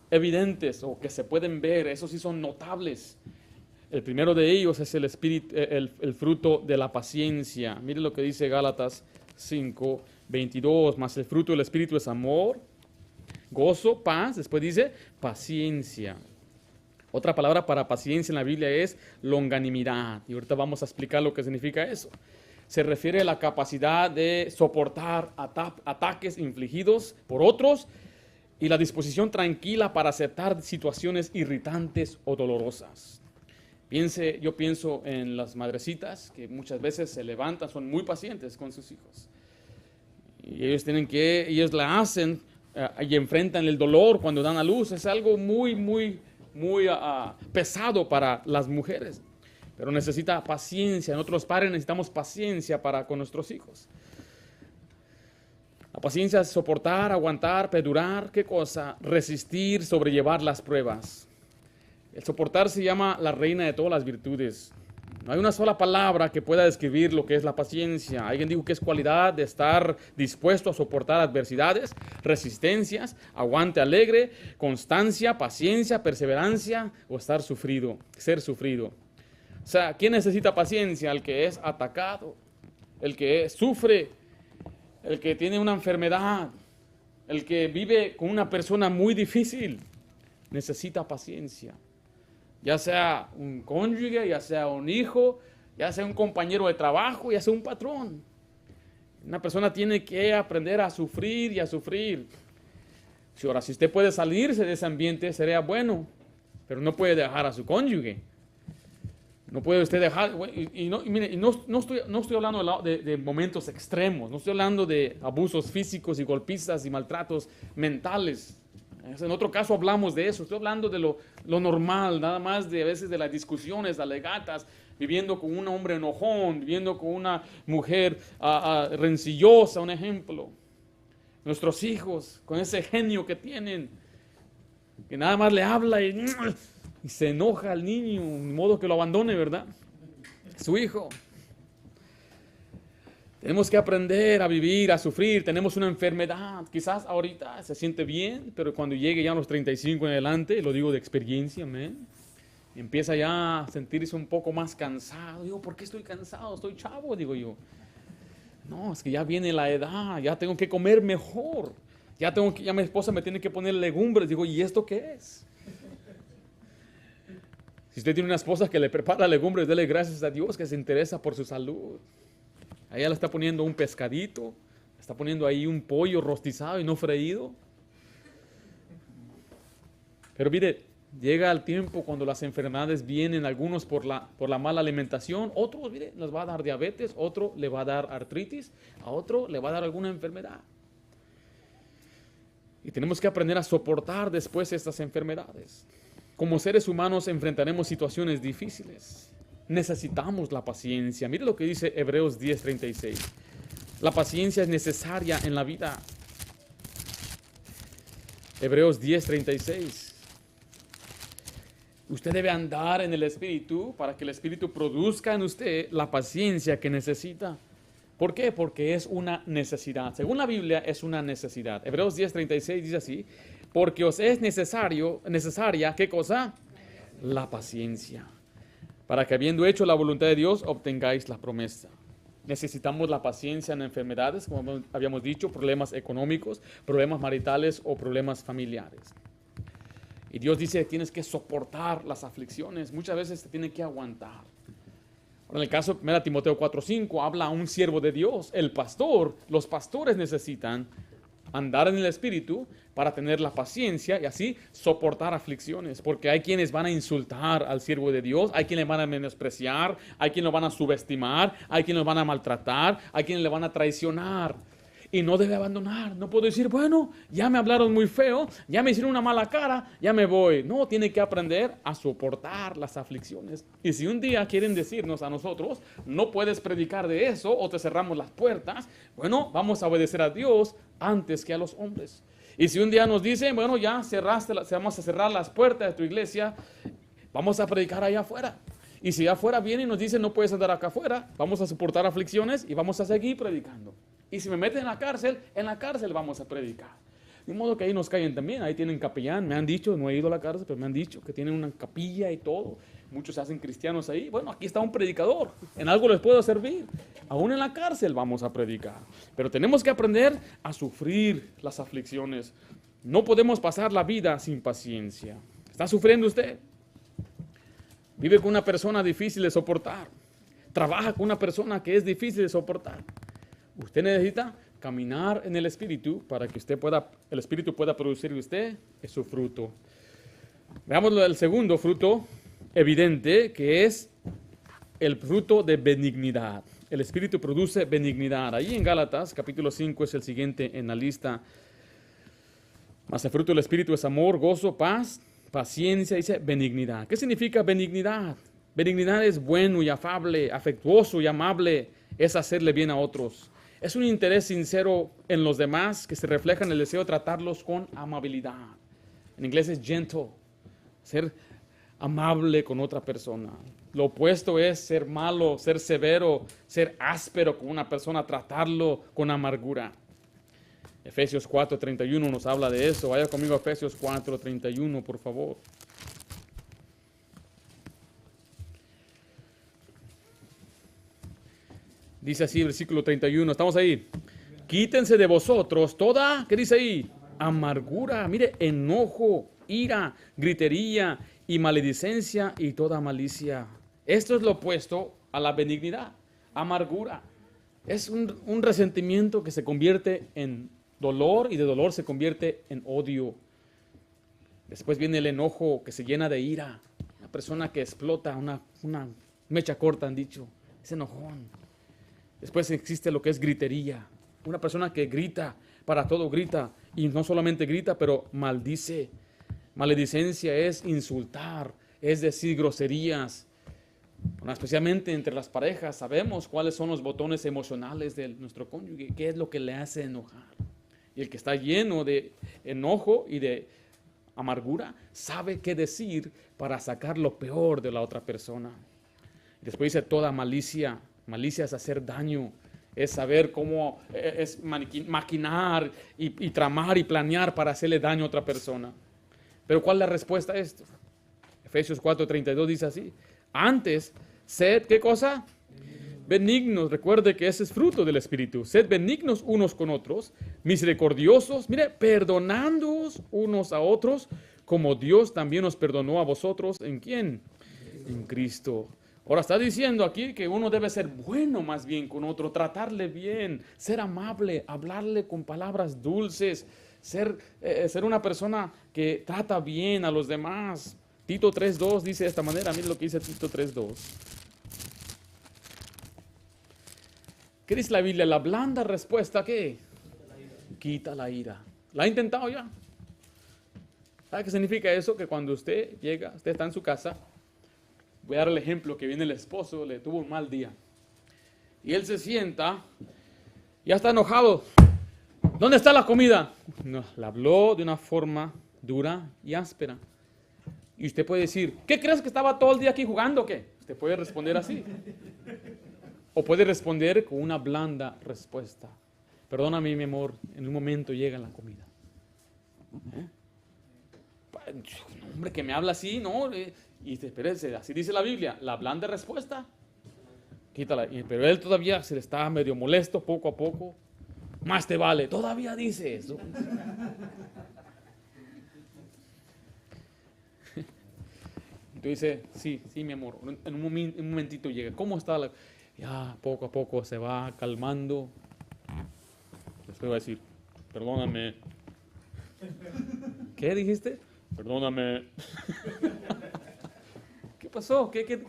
evidentes o que se pueden ver, esos sí son notables. El primero de ellos es el fruto de la paciencia. Mire lo que dice Gálatas 5:22, más el fruto del Espíritu es amor, gozo, paz, después dice paciencia. Otra palabra para paciencia en la Biblia es longanimidad. Y ahorita vamos a explicar lo que significa eso. Se refiere a la capacidad de soportar ataques infligidos por otros y la disposición tranquila para aceptar situaciones irritantes o dolorosas. Yo pienso en las madrecitas que muchas veces se levantan, son muy pacientes con sus hijos. Y ellos la hacen y enfrentan el dolor cuando dan a luz. Es algo muy pesado para las mujeres, pero necesita paciencia. Nosotros padres necesitamos paciencia con nuestros hijos. La paciencia es soportar, aguantar, perdurar, ¿qué cosa? Resistir, sobrellevar las pruebas. El soportar se llama la reina de todas las virtudes. No hay una sola palabra que pueda describir lo que es la paciencia. Alguien dijo que es cualidad de estar dispuesto a soportar adversidades, resistencias, aguante alegre, constancia, paciencia, perseverancia o ser sufrido. O sea, ¿quién necesita paciencia? El que es atacado, el que sufre, el que tiene una enfermedad, el que vive con una persona muy difícil, necesita paciencia. Ya sea un cónyuge, ya sea un hijo, ya sea un compañero de trabajo, ya sea un patrón. Una persona tiene que aprender a sufrir y a sufrir. Si usted puede salirse de ese ambiente, sería bueno, pero no puede dejar a su cónyuge. No puede usted dejar, no estoy hablando de momentos extremos, no estoy hablando de abusos físicos y golpizas y maltratos mentales. En otro caso hablamos de eso. Estoy hablando de lo normal, nada más a veces de las discusiones, alegatas, viviendo con un hombre enojón, viviendo con una mujer rencillosa, un ejemplo. Nuestros hijos, con ese genio que tienen, que nada más le habla y se enoja al niño, de modo que lo abandone, ¿verdad? Su hijo. Tenemos que aprender a vivir, a sufrir. Tenemos una enfermedad. Quizás ahorita se siente bien, pero cuando llegue ya a los 35 en adelante, lo digo de experiencia, amén, empieza ya a sentirse un poco más cansado. Digo, ¿por qué estoy cansado? Estoy chavo, digo yo. No, es que ya viene la edad, ya tengo que comer mejor. Ya mi esposa me tiene que poner legumbres. Digo, ¿y esto qué es? Si usted tiene una esposa que le prepara legumbres, dele gracias a Dios que se interesa por su salud. A ella le está poniendo un pescadito, le está poniendo ahí un pollo rostizado y no freído. Pero mire, llega el tiempo cuando las enfermedades vienen, algunos por la mala alimentación, otros, mire, les va a dar diabetes, otro le va a dar artritis, a otro le va a dar alguna enfermedad. Y tenemos que aprender a soportar después estas enfermedades. Como seres humanos enfrentaremos situaciones difíciles. Necesitamos la paciencia. Mire lo que dice Hebreos 10:36. La paciencia es necesaria en la vida. Hebreos 10:36. Usted debe andar en el Espíritu para que el Espíritu produzca en usted la paciencia que necesita. ¿Por qué? Porque es una necesidad. Según la Biblia, es una necesidad. Hebreos 10:36 dice así: porque os es necesaria, ¿qué cosa? La paciencia, para que habiendo hecho la voluntad de Dios, obtengáis la promesa. Necesitamos la paciencia en enfermedades, como habíamos dicho, problemas económicos, problemas maritales o problemas familiares. Y Dios dice que tienes que soportar las aflicciones. Muchas veces te tiene que aguantar. En el caso de 1 Timoteo 4:5 habla a un siervo de Dios, el pastor. Los pastores necesitan andar en el Espíritu para tener la paciencia y así soportar aflicciones, porque hay quienes van a insultar al siervo de Dios, hay quienes van a menospreciar, hay quienes lo van a subestimar, hay quienes lo van a maltratar, hay quienes le van a traicionar. Y no debe abandonar. No puedo decir, bueno, ya me hablaron muy feo, ya me hicieron una mala cara, ya me voy. No, tiene que aprender a soportar las aflicciones. Y si un día quieren decirnos a nosotros, no puedes predicar de eso o te cerramos las puertas, bueno, vamos a obedecer a Dios antes que a los hombres. Y si un día nos dicen, bueno, ya vamos a cerrar las puertas de tu iglesia, vamos a predicar allá afuera. Y si afuera viene y nos dicen, no puedes andar acá afuera, vamos a soportar aflicciones y vamos a seguir predicando. Y si me meten en la cárcel vamos a predicar. De modo que ahí nos caen también, ahí tienen capellán, me han dicho, no he ido a la cárcel, pero me han dicho que tienen una capilla y todo. Muchos se hacen cristianos ahí. Bueno, aquí está un predicador, en algo les puedo servir. Aún en la cárcel vamos a predicar. Pero tenemos que aprender a sufrir las aflicciones. No podemos pasar la vida sin paciencia. ¿Está sufriendo usted? Vive con una persona difícil de soportar. Trabaja con una persona que es difícil de soportar. Usted necesita caminar en el Espíritu para que el Espíritu pueda producir en usted su fruto. Veamos el segundo fruto evidente, que es el fruto de benignidad. El Espíritu produce benignidad. Ahí en Gálatas, capítulo 5, es el siguiente en la lista. Mas el fruto del Espíritu es amor, gozo, paz, paciencia, dice benignidad. ¿Qué significa benignidad? Benignidad es bueno y afable, afectuoso y amable, es hacerle bien a otros. Es un interés sincero en los demás que se refleja en el deseo de tratarlos con amabilidad. En inglés es gentle, ser amable con otra persona. Lo opuesto es ser malo, ser severo, ser áspero con una persona, tratarlo con amargura. Efesios 4:31 nos habla de eso. Vaya conmigo a Efesios 4:31, por favor. Dice así, versículo 31, estamos ahí. Quítense de vosotros toda, ¿qué dice ahí? Amargura, mire, enojo, ira, gritería y maledicencia y toda malicia. Esto es lo opuesto a la benignidad, amargura. Es un resentimiento que se convierte en dolor y de dolor se convierte en odio. Después viene el enojo que se llena de ira. Una persona que explota, una mecha corta han dicho, es enojón. Después existe lo que es gritería. Una persona que grita, para todo grita. Y no solamente grita, pero maldice. Maledicencia es insultar, es decir groserías. Bueno, especialmente entre las parejas, sabemos cuáles son los botones emocionales de nuestro cónyuge. ¿Qué es lo que le hace enojar? Y el que está lleno de enojo y de amargura, sabe qué decir para sacar lo peor de la otra persona. Después dice toda malicia. Malicia es hacer daño, es saber cómo, es maquinar y tramar y planear para hacerle daño a otra persona. Pero ¿cuál es la respuesta a esto? Efesios 4:32 dice así, antes, sed, ¿qué cosa? Benignos, recuerde que ese es fruto del Espíritu. Sed benignos unos con otros, misericordiosos, mire, perdonándoos unos a otros, como Dios también os perdonó a vosotros, ¿en quién? en Cristo. Ahora está diciendo aquí que uno debe ser bueno más bien con otro, tratarle bien, ser amable, hablarle con palabras dulces, ser una persona que trata bien a los demás. Tito 3.2 dice de esta manera, miren lo que dice Tito 3.2. ¿Qué dice la Biblia? La blanda respuesta, ¿qué? Quita la ira. ¿La ha intentado ya? ¿Sabe qué significa eso? Que cuando usted llega, usted está en su casa, voy a dar el ejemplo que viene el esposo, le tuvo un mal día. Y él se sienta, ya está enojado. ¿Dónde está la comida? No, le habló de una forma dura y áspera. Y usted puede decir, ¿qué crees que estaba todo el día aquí jugando o qué? Usted puede responder así. O puede responder con una blanda respuesta. Perdóname, mi amor, en un momento llega la comida. Hombre, que me habla así, ¿no? Y espérese, así dice la Biblia, la blanda respuesta, quítala. Pero él todavía se le está medio molesto poco a poco. Más te vale, todavía dice eso. Entonces dice, sí, mi amor, en un momentito llega. ¿Cómo está la...? Ya poco a poco se va calmando. Después va a decir, perdóname. ¿Qué dijiste? Perdóname. ¿Qué pasó? ¿Qué?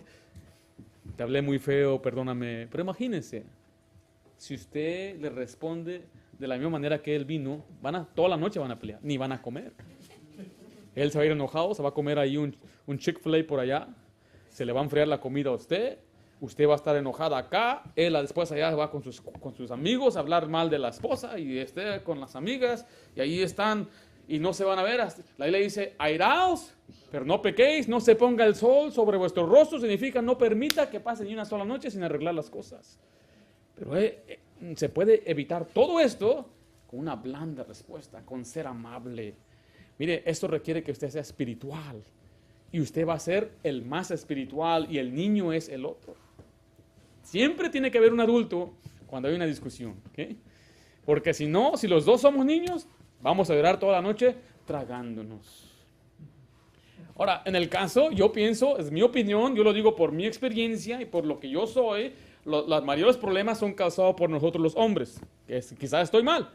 Te hablé muy feo, perdóname. Pero imagínense, si usted le responde de la misma manera que él vino, toda la noche van a pelear, ni van a comer. Él se va a ir enojado, se va a comer ahí un Chick-fil-A por allá, se le va a enfriar la comida a usted va a estar enojada acá, él después allá va con sus amigos a hablar mal de la esposa y con las amigas, y ahí están y no se van a ver. La Biblia dice, airaos, pero no pequéis, no se ponga el sol sobre vuestro rostro, significa no permita que pase ni una sola noche sin arreglar las cosas. Pero se puede evitar todo esto con una blanda respuesta, con ser amable. Mire, esto requiere que usted sea espiritual, y usted va a ser el más espiritual y el niño es el otro. Siempre tiene que haber un adulto cuando hay una discusión, ¿ok? Porque si no, si los dos somos niños, vamos a durar toda la noche tragándonos. Ahora, en el caso, yo pienso, es mi opinión, yo lo digo por mi experiencia y por lo que yo soy, los mayores problemas son causados por nosotros los hombres. Quizás estoy mal,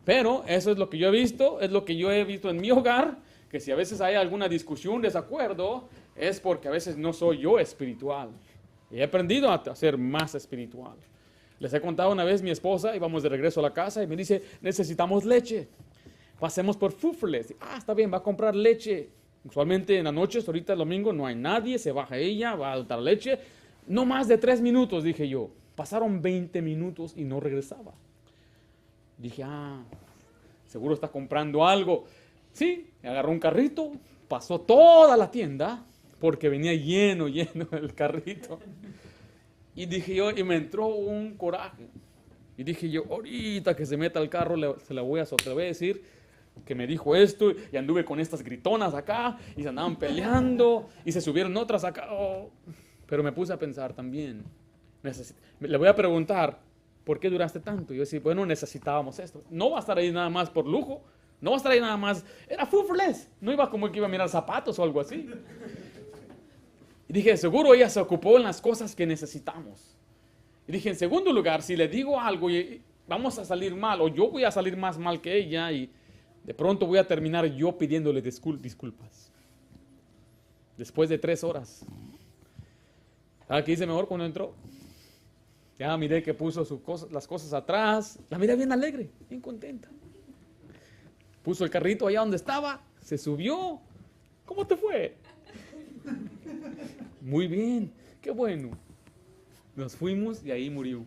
pero eso es lo que yo he visto, es lo que yo he visto en mi hogar, que si a veces hay alguna discusión, desacuerdo, es porque a veces no soy yo espiritual. Y he aprendido a ser más espiritual. Les he contado una vez mi esposa, íbamos de regreso a la casa y me dice, necesitamos leche. Pasemos por Fufles. Está bien, va a comprar leche. Usualmente en las noches, ahorita el domingo, no hay nadie, se baja ella, va a dar leche. No más de 3 minutos, dije yo. Pasaron 20 minutos y no regresaba. Dije, seguro está comprando algo. Sí, agarró un carrito, pasó toda la tienda, porque venía lleno el carrito. Y dije yo, y me entró un coraje. Y dije yo, ahorita que se meta al carro, se la voy a decir que me dijo esto, y anduve con estas gritonas acá, y se andaban peleando, y se subieron otras acá. Pero me puse a pensar también, le voy a preguntar, ¿por qué duraste tanto? Y yo decía, bueno, necesitábamos esto. No va a estar ahí nada más por lujo, no va a estar ahí nada más, era Fufles, no iba como el que iba a mirar zapatos o algo así. Y dije, seguro ella se ocupó en las cosas que necesitamos. Y dije, en segundo lugar, si le digo algo y vamos a salir mal, o yo voy a salir más mal que ella, y de pronto voy a terminar yo pidiéndole disculpas. Después de 3 horas. ¿Sabe qué hice mejor cuando entró? Ya miré que puso las cosas atrás, la miré bien alegre, bien contenta. Puso el carrito allá donde estaba, se subió. ¿Cómo te fue? Muy bien, qué bueno. Nos fuimos y ahí murió.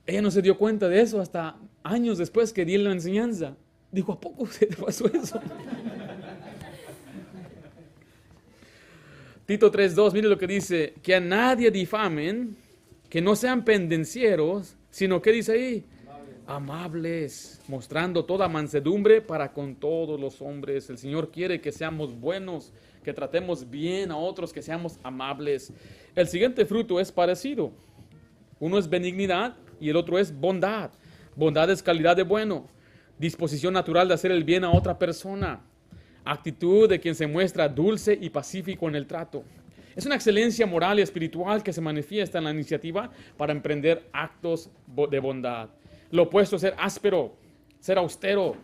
Ella no se dio cuenta de eso hasta años después que di la enseñanza. Dijo, ¿a poco se te pasó eso? Tito 3.2, mire lo que dice, que a nadie difamen, que no sean pendencieros, sino que dice ahí, amables, mostrando toda mansedumbre para con todos los hombres. El Señor quiere que seamos buenos, que tratemos bien a otros, que seamos amables. El siguiente fruto es parecido. Uno es benignidad y el otro es bondad. Bondad es calidad de bueno, disposición natural de hacer el bien a otra persona. actitud de quien se muestra dulce y pacífico en el trato. Es una excelencia moral y espiritual que se manifiesta en la iniciativa para emprender actos de bondad. Lo opuesto es ser áspero, ser austero,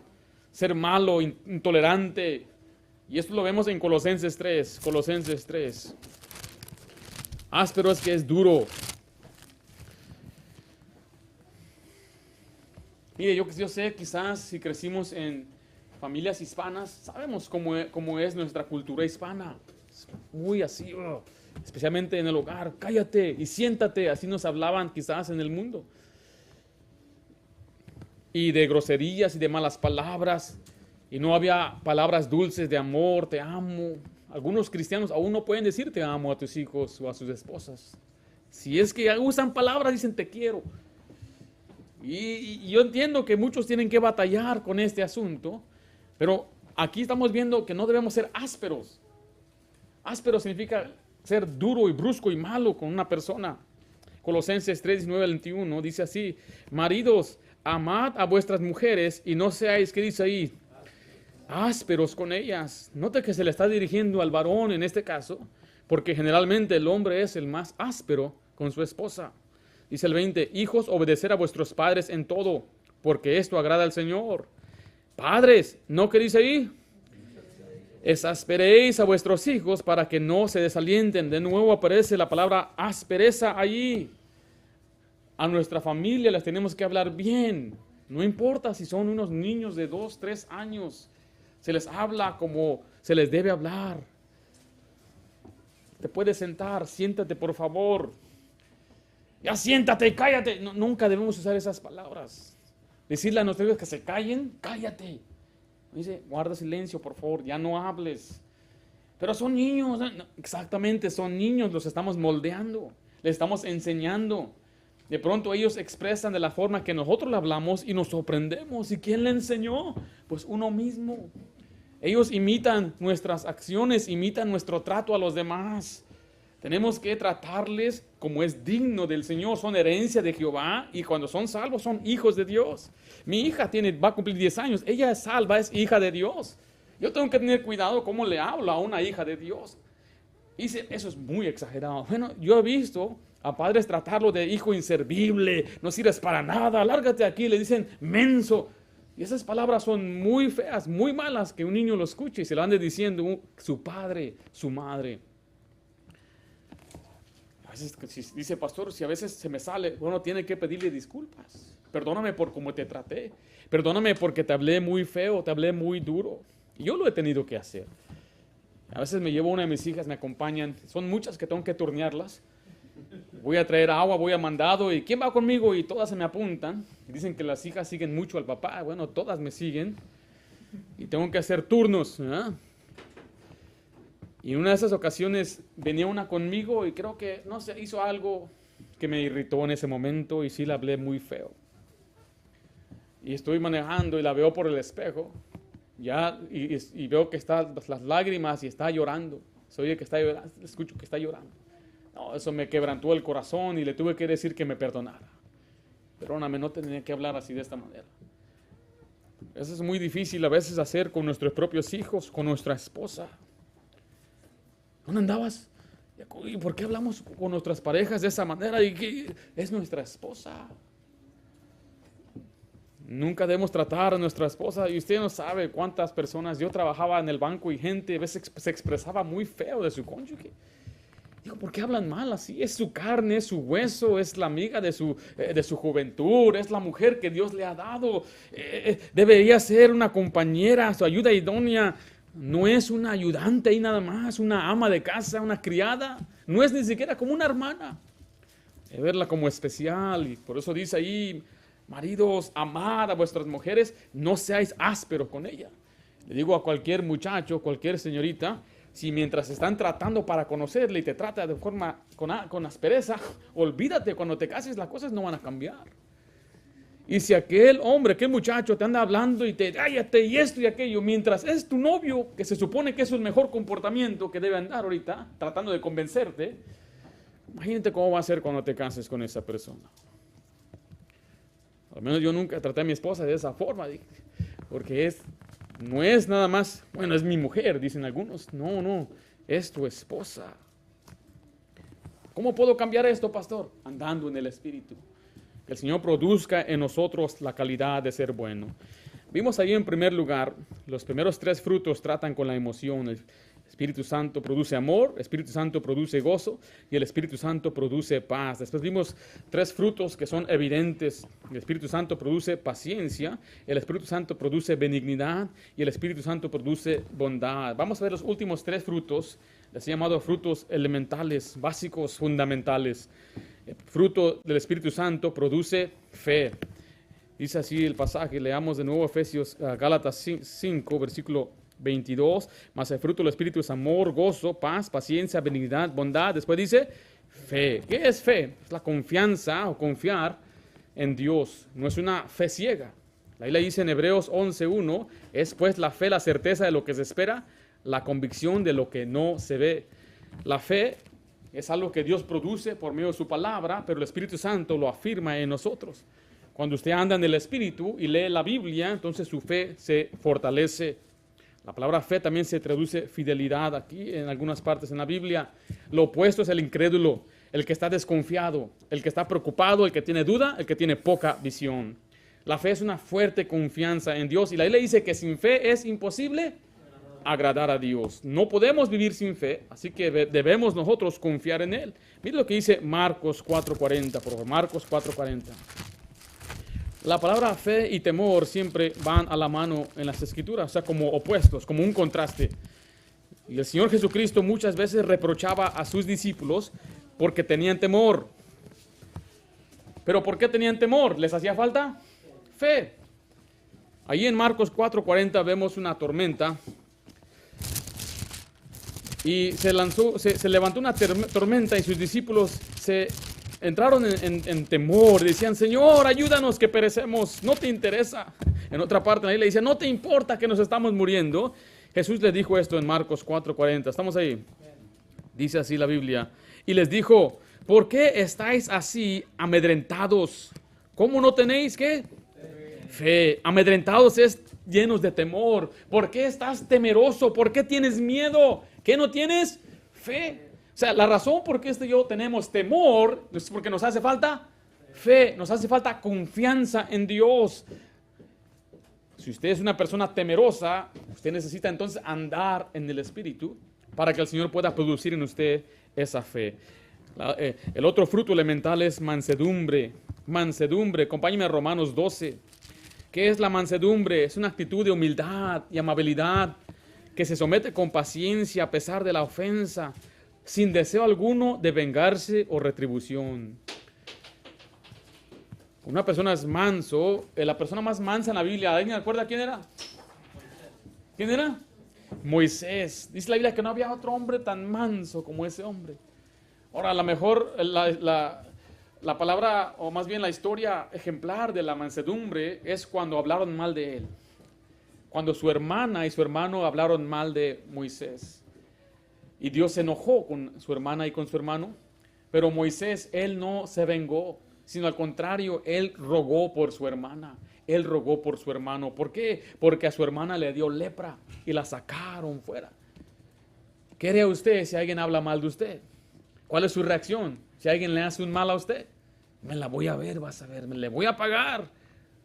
ser malo, intolerante. Y esto lo vemos en Colosenses 3. Colosenses 3. Áspero es que es duro. Mire, yo sé, quizás si crecimos en familias hispanas, sabemos cómo es nuestra cultura hispana. Es muy así, especialmente en el hogar. Cállate y siéntate. Así nos hablaban quizás en el mundo. Y de groserías y de malas palabras. Y no había palabras dulces de amor, te amo. Algunos cristianos aún no pueden decir te amo a tus hijos o a sus esposas. Si es que usan palabras, dicen te quiero. Y yo entiendo que muchos tienen que batallar con este asunto, pero aquí estamos viendo que no debemos ser ásperos. Áspero significa ser duro y brusco y malo con una persona. Colosenses 3, 19 al 21 dice así: maridos, amad a vuestras mujeres y no seáis, ¿qué dice ahí? Ásperos con ellas. Note que se le está dirigiendo al varón en este caso, porque generalmente el hombre es el más áspero con su esposa. Dice el 20, hijos, obedecer a vuestros padres en todo, porque esto agrada al Señor. Padres, ¿no qué dice ahí? Exasperéis a vuestros hijos para que no se desalienten. De nuevo aparece la palabra aspereza allí. A nuestra familia les tenemos que hablar bien. No importa si son unos niños de 2, 3 años. Se les habla como se les debe hablar. Te puedes sentar, siéntate por favor. Ya siéntate, cállate. No, nunca debemos usar esas palabras. Decirle a nuestros hijos que se callen, cállate. Dice, guarda silencio por favor, ya no hables. Pero son niños, no, exactamente, son niños, los estamos moldeando, les estamos enseñando. De pronto ellos expresan de la forma que nosotros le hablamos y nos sorprendemos. ¿Y quién le enseñó? Pues uno mismo. Ellos imitan nuestras acciones, imitan nuestro trato a los demás. Tenemos que tratarles como es digno del Señor. Son herencia de Jehová y cuando son salvos son hijos de Dios. Mi hija va a cumplir 10 años. Ella es salva, es hija de Dios. Yo tengo que tener cuidado cómo le hablo a una hija de Dios. Y dice, eso es muy exagerado. Bueno, yo he visto a padres tratarlo de hijo inservible, no sirves para nada, lárgate aquí, le dicen menso. Y esas palabras son muy feas, muy malas que un niño lo escuche y se lo ande diciendo su padre, su madre. A veces dice, pastor, si a veces se me sale, bueno, tiene que pedirle disculpas. Perdóname por cómo te traté. Perdóname porque te hablé muy feo, te hablé muy duro. Y yo lo he tenido que hacer. A veces me llevo una de mis hijas, me acompañan. Son muchas que tengo que turnearlas. Voy a traer agua, voy a mandado. ¿Y quién va conmigo? Y todas se me apuntan. Y dicen que las hijas siguen mucho al papá. Bueno, todas me siguen. Y tengo que hacer turnos. Y en una de esas ocasiones venía una conmigo y creo que, no sé, hizo algo que me irritó en ese momento y sí la hablé muy feo. Y estoy manejando y la veo por el espejo. Ya, y veo que está las lágrimas y está llorando. Se oye que está llorando, escucho que está llorando. No, eso me quebrantó el corazón y le tuve que decir que me perdonara. Perdóname, no tenía que hablar así de esta manera. Eso es muy difícil a veces hacer con nuestros propios hijos, con nuestra esposa. ¿Dónde andabas? ¿Y por qué hablamos con nuestras parejas de esa manera? ¿Y qué? Es nuestra esposa. Nunca debemos tratar a nuestra esposa. Y usted no sabe cuántas personas. Yo trabajaba en el banco y gente a veces se expresaba muy feo de su cónyuge. Digo, ¿por qué hablan mal así? Es su carne, es su hueso, es la amiga de su juventud, es la mujer que Dios le ha dado. Debería ser una compañera, su ayuda idónea. No es una ayudante ahí nada más, una ama de casa, una criada. No es ni siquiera como una hermana. Debe verla como especial. Y por eso dice ahí, maridos, amad a vuestras mujeres, no seáis ásperos con ella. Le digo a cualquier muchacho, cualquier señorita, si mientras están tratando para conocerle y te trata de forma con aspereza, olvídate, cuando te cases las cosas no van a cambiar. Y si aquel hombre, aquel muchacho te anda hablando y te cállate y esto y aquello, mientras es tu novio, que se supone que es el mejor comportamiento que debe andar ahorita, tratando de convencerte, imagínate cómo va a ser cuando te cases con esa persona. Al menos yo nunca traté a mi esposa de esa forma, porque es No es nada más, bueno, es mi mujer, dicen algunos. No, no, es tu esposa. ¿Cómo puedo cambiar esto, pastor? Andando en el Espíritu. Que el Señor produzca en nosotros la calidad de ser bueno. Vimos ahí en primer lugar, los primeros 3 frutos tratan con la emoción. El Espíritu Santo produce amor, el Espíritu Santo produce gozo y el Espíritu Santo produce paz. Después vimos 3 frutos que son evidentes. El Espíritu Santo produce paciencia, el Espíritu Santo produce benignidad y el Espíritu Santo produce bondad. Vamos a ver los últimos 3 frutos. Les he llamado frutos elementales, básicos, fundamentales. El fruto del Espíritu Santo produce fe. Dice así el pasaje, leamos de nuevo Gálatas 5, versículo 22. Mas el fruto del Espíritu es amor, gozo, paz, paciencia, benignidad, bondad. Después dice fe. ¿Qué es fe? Es la confianza o confiar en Dios. No es una fe ciega. La Biblia dice en Hebreos 11:1, es pues la fe, la certeza de lo que se espera, la convicción de lo que no se ve. La fe es algo que Dios produce por medio de su palabra, pero el Espíritu Santo lo afirma en nosotros. Cuando usted anda en el Espíritu y lee la Biblia, entonces su fe se fortalece. La palabra fe también se traduce fidelidad aquí en algunas partes en la Biblia. Lo opuesto es el incrédulo, el que está desconfiado, el que está preocupado, el que tiene duda, el que tiene poca visión. La fe es una fuerte confianza en Dios y la Biblia dice que sin fe es imposible agradar a Dios. No podemos vivir sin fe, así que debemos nosotros confiar en Él. Mire lo que dice Marcos 4:40, por favor, Marcos 4:40. La palabra fe y temor siempre van a la mano en las Escrituras, o sea, como opuestos, como un contraste. Y el Señor Jesucristo muchas veces reprochaba a sus discípulos porque tenían temor. ¿Pero por qué tenían temor? ¿Les hacía falta fe? Ahí en Marcos 4:40 vemos una tormenta. Y se levantó una tormenta y sus discípulos se entraron en temor. Decían, Señor, ayúdanos que perecemos, no te interesa. En otra parte de la Biblia dice, no te importa que nos estamos muriendo. Jesús les dijo esto en Marcos 4:40. ¿Estamos ahí? Dice así la Biblia. Y les dijo, ¿por qué estáis así amedrentados? ¿Cómo no tenéis qué? Fe. Amedrentados es llenos de temor. ¿Por qué estás temeroso? ¿Por qué tienes miedo? ¿Qué no tienes? Fe. O sea, la razón por qué yo tenemos temor es porque nos hace falta fe, nos hace falta confianza en Dios. Si usted es una persona temerosa, usted necesita entonces andar en el Espíritu para que el Señor pueda producir en usted esa fe. El otro fruto elemental es mansedumbre. Mansedumbre, acompáñeme a Romanos 12. ¿Qué es la mansedumbre? Es una actitud de humildad y amabilidad que se somete con paciencia a pesar de la ofensa, sin deseo alguno de vengarse o retribución. Una persona es manso, la persona más mansa en la Biblia, ¿alguien recuerda quién era? ¿Quién era? Moisés. Dice la Biblia que no había otro hombre tan manso como ese hombre. Ahora, a lo mejor la palabra, o más bien la historia ejemplar de la mansedumbre es cuando hablaron mal de él. Cuando su hermana y su hermano hablaron mal de Moisés. Y Dios se enojó con su hermana y con su hermano. Pero Moisés, él no se vengó, sino al contrario, él rogó por su hermana. Él rogó por su hermano. ¿Por qué? Porque a su hermana le dio lepra y la sacaron fuera. ¿Qué haría usted si alguien habla mal de usted? ¿Cuál es su reacción? Si alguien le hace un mal a usted, me la voy a ver, vas a ver, me le voy a pagar.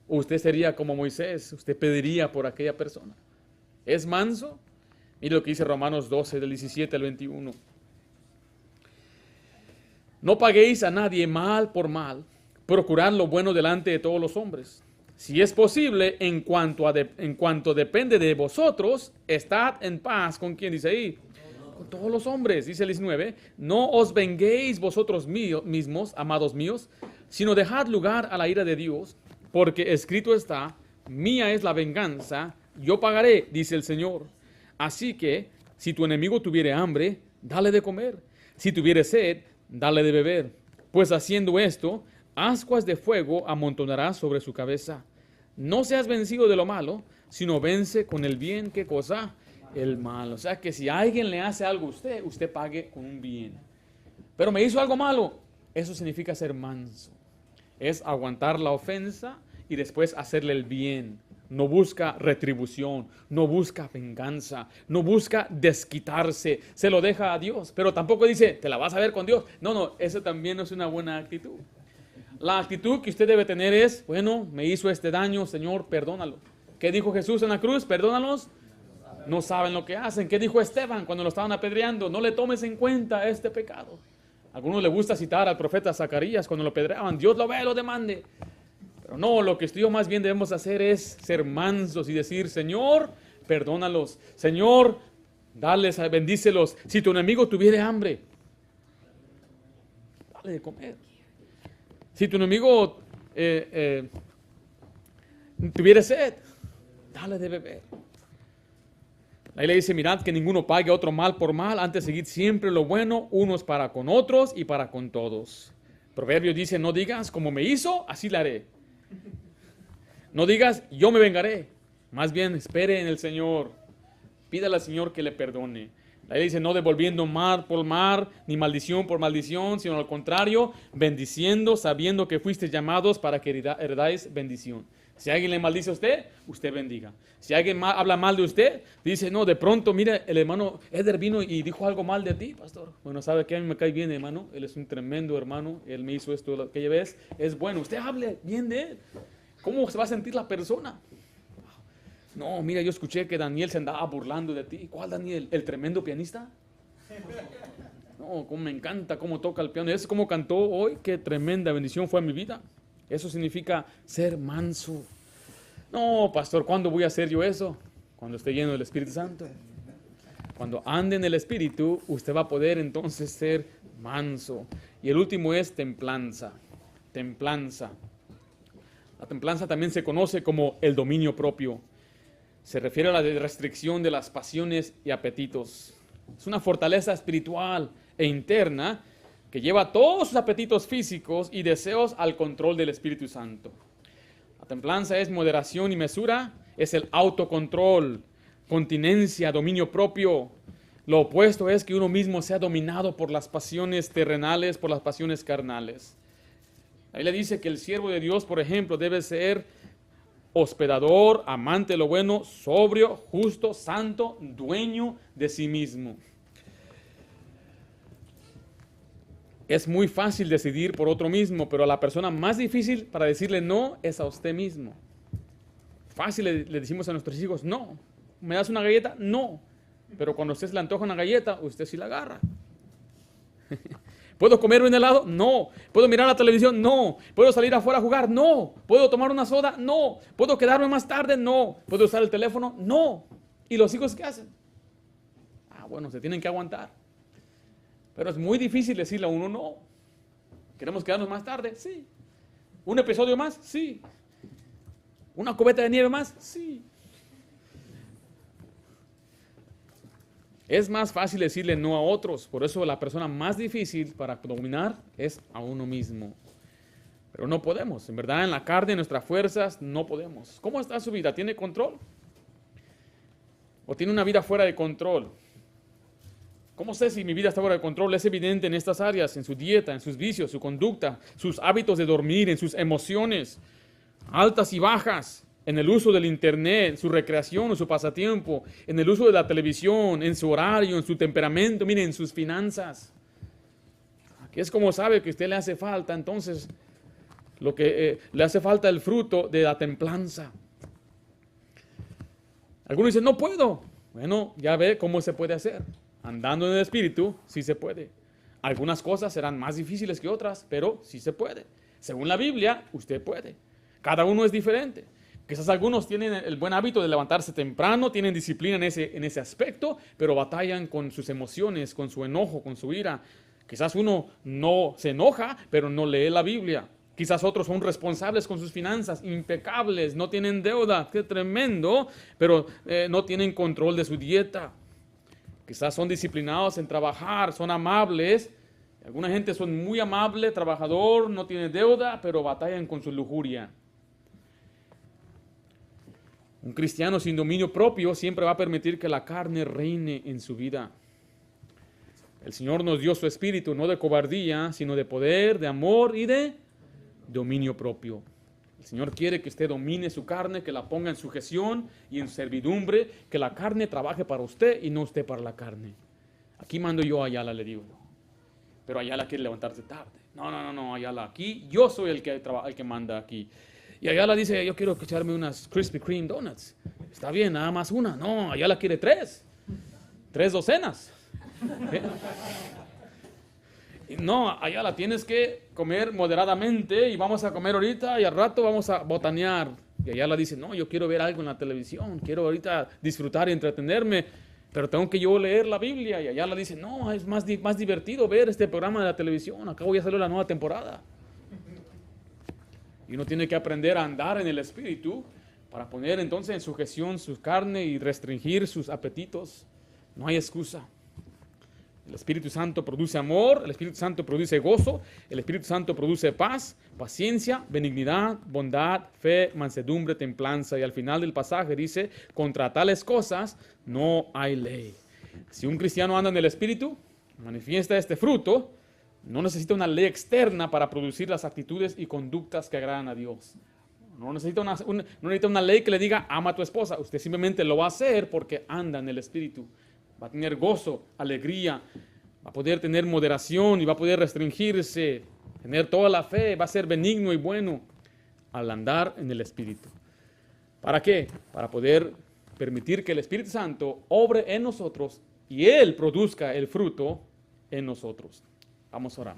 O usted sería como Moisés, usted pediría por aquella persona. ¿Es manso? Mire lo que dice Romanos 12, del 17 al 21. No paguéis a nadie mal por mal, procurad lo bueno delante de todos los hombres. Si es posible, en cuanto depende de vosotros, estad en paz. ¿Con quién dice ahí? Con todos los hombres, dice el 19. No os venguéis vosotros mismos, amados míos, sino dejad lugar a la ira de Dios, porque escrito está, mía es la venganza, yo pagaré, dice el Señor. Así que, si tu enemigo tuviere hambre, dale de comer. Si tuviere sed, dale de beber. Pues haciendo esto, ascuas de fuego amontonarás sobre su cabeza. No seas vencido de lo malo, sino vence con el bien. ¿Qué cosa? El mal. O sea que si alguien le hace algo a usted, usted pague con un bien. Pero me hizo algo malo. Eso significa ser manso. Es aguantar la ofensa y después hacerle el bien. no busca retribución, no busca venganza, no busca desquitarse, se lo deja a Dios, pero tampoco dice, te la vas a ver con Dios. No, eso también no es una buena actitud. La actitud que usted debe tener es, bueno, me hizo este daño, Señor, perdónalo. ¿Qué dijo Jesús en la cruz? Perdónalos, no saben lo que hacen. ¿Qué dijo Esteban cuando lo estaban apedreando? No le tomes en cuenta este pecado. A algunos les gusta citar al profeta Zacarías cuando lo apedreaban, Dios lo ve, lo demande. Pero no, lo que usted más bien debemos hacer es ser mansos y decir, Señor, perdónalos. Señor, dales, bendícelos. Si tu enemigo tuviera hambre, dale de comer. Si tu enemigo tuviera sed, dale de beber. Ahí le dice, mirad que ninguno pague a otro mal por mal, antes seguid siempre lo bueno, unos para con otros y para con todos. Proverbios dice, no digas como me hizo, así le haré. No digas, yo me vengaré. Más bien, espere en el Señor. Pídale al Señor que le perdone. Ahí dice, no devolviendo mal por mal, ni maldición por maldición, sino al contrario, bendiciendo, sabiendo que fuisteis llamados para que heredáis bendición. Si alguien le maldice a usted, usted bendiga. Si alguien habla mal de usted, dice, no, de pronto, mira, el hermano Eder vino y dijo algo mal de ti, pastor. Bueno, sabe que a mí me cae bien, hermano. Él es un tremendo hermano. Él me hizo esto aquella vez. Es bueno. Usted hable bien de él. ¿Cómo se va a sentir la persona? No, mira, yo escuché que Daniel se andaba burlando de ti. ¿Cuál Daniel? ¿El tremendo pianista? No, cómo me encanta cómo toca el piano. ¿Es cómo cantó hoy? Qué tremenda bendición fue a mi vida. Eso significa ser manso. No, pastor, ¿cuándo voy a hacer yo eso? Cuando esté lleno del Espíritu Santo. Cuando ande en el Espíritu, usted va a poder entonces ser manso. Y el último es templanza. Templanza. La templanza también se conoce como el dominio propio. Se refiere a la restricción de las pasiones y apetitos. Es una fortaleza espiritual e interna que lleva todos sus apetitos físicos y deseos al control del Espíritu Santo. La templanza es moderación y mesura, es el autocontrol, continencia, dominio propio. Lo opuesto es que uno mismo sea dominado por las pasiones terrenales, por las pasiones carnales. Ahí le dice que el siervo de Dios, por ejemplo, debe ser hospedador, amante de lo bueno, sobrio, justo, santo, dueño de sí mismo. Es muy fácil decidir por otro mismo, pero a la persona más difícil para decirle no es a usted mismo. Fácil le decimos a nuestros hijos, no. ¿Me das una galleta? No. Pero cuando a usted se le antoja una galleta, usted sí la agarra. ¿Puedo comer un helado? No. ¿Puedo mirar la televisión? No. ¿Puedo salir afuera a jugar? No. ¿Puedo tomar una soda? No. ¿Puedo quedarme más tarde? No. ¿Puedo usar el teléfono? No. ¿Y los hijos qué hacen? Bueno, se tienen que aguantar. Pero es muy difícil decirle a uno no. ¿Queremos quedarnos más tarde? Sí. ¿Un episodio más? Sí. ¿Una cubeta de nieve más? Sí. Es más fácil decirle no a otros. Por eso la persona más difícil para dominar es a uno mismo. Pero no podemos. En verdad, en la carne, en nuestras fuerzas, no podemos. ¿Cómo está su vida? ¿Tiene control? ¿O tiene una vida fuera de control? ¿Cómo sé si mi vida está fuera de control? Es evidente en estas áreas, en su dieta, en sus vicios, su conducta, sus hábitos de dormir, en sus emociones, altas y bajas, en el uso del internet, en su recreación o su pasatiempo, en el uso de la televisión, en su horario, en su temperamento, miren, en sus finanzas. Aquí es como sabe que a usted le hace falta, entonces, lo que le hace falta el fruto de la templanza. Algunos dicen, no puedo. Bueno, ya ve cómo se puede hacer. Andando en el Espíritu, sí se puede. Algunas cosas serán más difíciles que otras, pero sí se puede. Según la Biblia, usted puede. Cada uno es diferente. Quizás algunos tienen el buen hábito de levantarse temprano, tienen disciplina en ese aspecto, pero batallan con sus emociones, con su enojo, con su ira. Quizás uno no se enoja, pero no lee la Biblia. Quizás otros son responsables con sus finanzas, impecables, no tienen deuda, qué tremendo, pero no tienen control de su dieta. Quizás son disciplinados en trabajar, son amables. Alguna gente son muy amable, trabajador, no tiene deuda, pero batallan con su lujuria. Un cristiano sin dominio propio siempre va a permitir que la carne reine en su vida. El Señor nos dio su espíritu, no de cobardía, sino de poder, de amor y de dominio propio. El Señor quiere que usted domine su carne, que la ponga en sujeción y en servidumbre, que la carne trabaje para usted y no usted para la carne. Aquí mando yo a Ayala, le digo. Pero Ayala quiere levantarse tarde. No, Ayala, aquí yo soy el que manda aquí. Y Ayala dice, yo quiero echarme unas Krispy Kreme donuts. Está bien, nada más una. No, Ayala quiere 3 docenas. No, Ayala, tienes que comer moderadamente y vamos a comer ahorita y al rato vamos a botanear. Y Ayala dice, no, yo quiero ver algo en la televisión, quiero ahorita disfrutar y entretenerme, pero tengo que yo leer la Biblia. Y Ayala dice, no, es más divertido ver este programa de la televisión, acabo ya salió la nueva temporada. Y uno tiene que aprender a andar en el Espíritu para poner entonces en sujeción su carne y restringir sus apetitos. No hay excusa. El Espíritu Santo produce amor, el Espíritu Santo produce gozo, el Espíritu Santo produce paz, paciencia, benignidad, bondad, fe, mansedumbre, templanza. Y al final del pasaje dice, contra tales cosas no hay ley. Si un cristiano anda en el Espíritu, manifiesta este fruto, no necesita una ley externa para producir las actitudes y conductas que agradan a Dios. No necesita una ley que le diga, ama a tu esposa. Usted simplemente lo va a hacer porque anda en el Espíritu. Va a tener gozo, alegría, va a poder tener moderación y va a poder restringirse, tener toda la fe, va a ser benigno y bueno al andar en el Espíritu. ¿Para qué? Para poder permitir que el Espíritu Santo obre en nosotros y Él produzca el fruto en nosotros. Vamos a orar.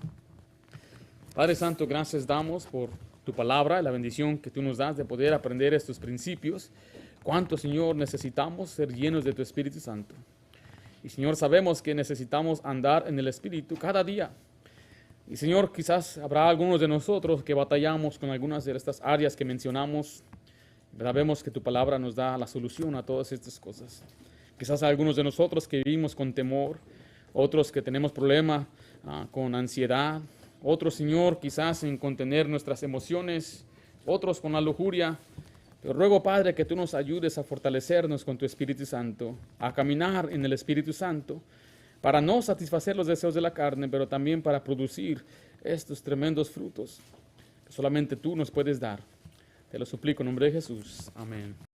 Padre Santo, gracias damos por tu palabra, la bendición que tú nos das de poder aprender estos principios. Cuánto, Señor, necesitamos ser llenos de tu Espíritu Santo. Y Señor, sabemos que necesitamos andar en el Espíritu cada día. Y Señor, quizás habrá algunos de nosotros que batallamos con algunas de estas áreas que mencionamos. Sabemos que tu palabra nos da la solución a todas estas cosas. Quizás hay algunos de nosotros que vivimos con temor, otros que tenemos problemas con ansiedad, otros, Señor, quizás en contener nuestras emociones, otros con la lujuria. Te ruego, Padre, que tú nos ayudes a fortalecernos con tu Espíritu Santo, a caminar en el Espíritu Santo, para no satisfacer los deseos de la carne, pero también para producir estos tremendos frutos que solamente tú nos puedes dar. Te lo suplico en nombre de Jesús. Amén.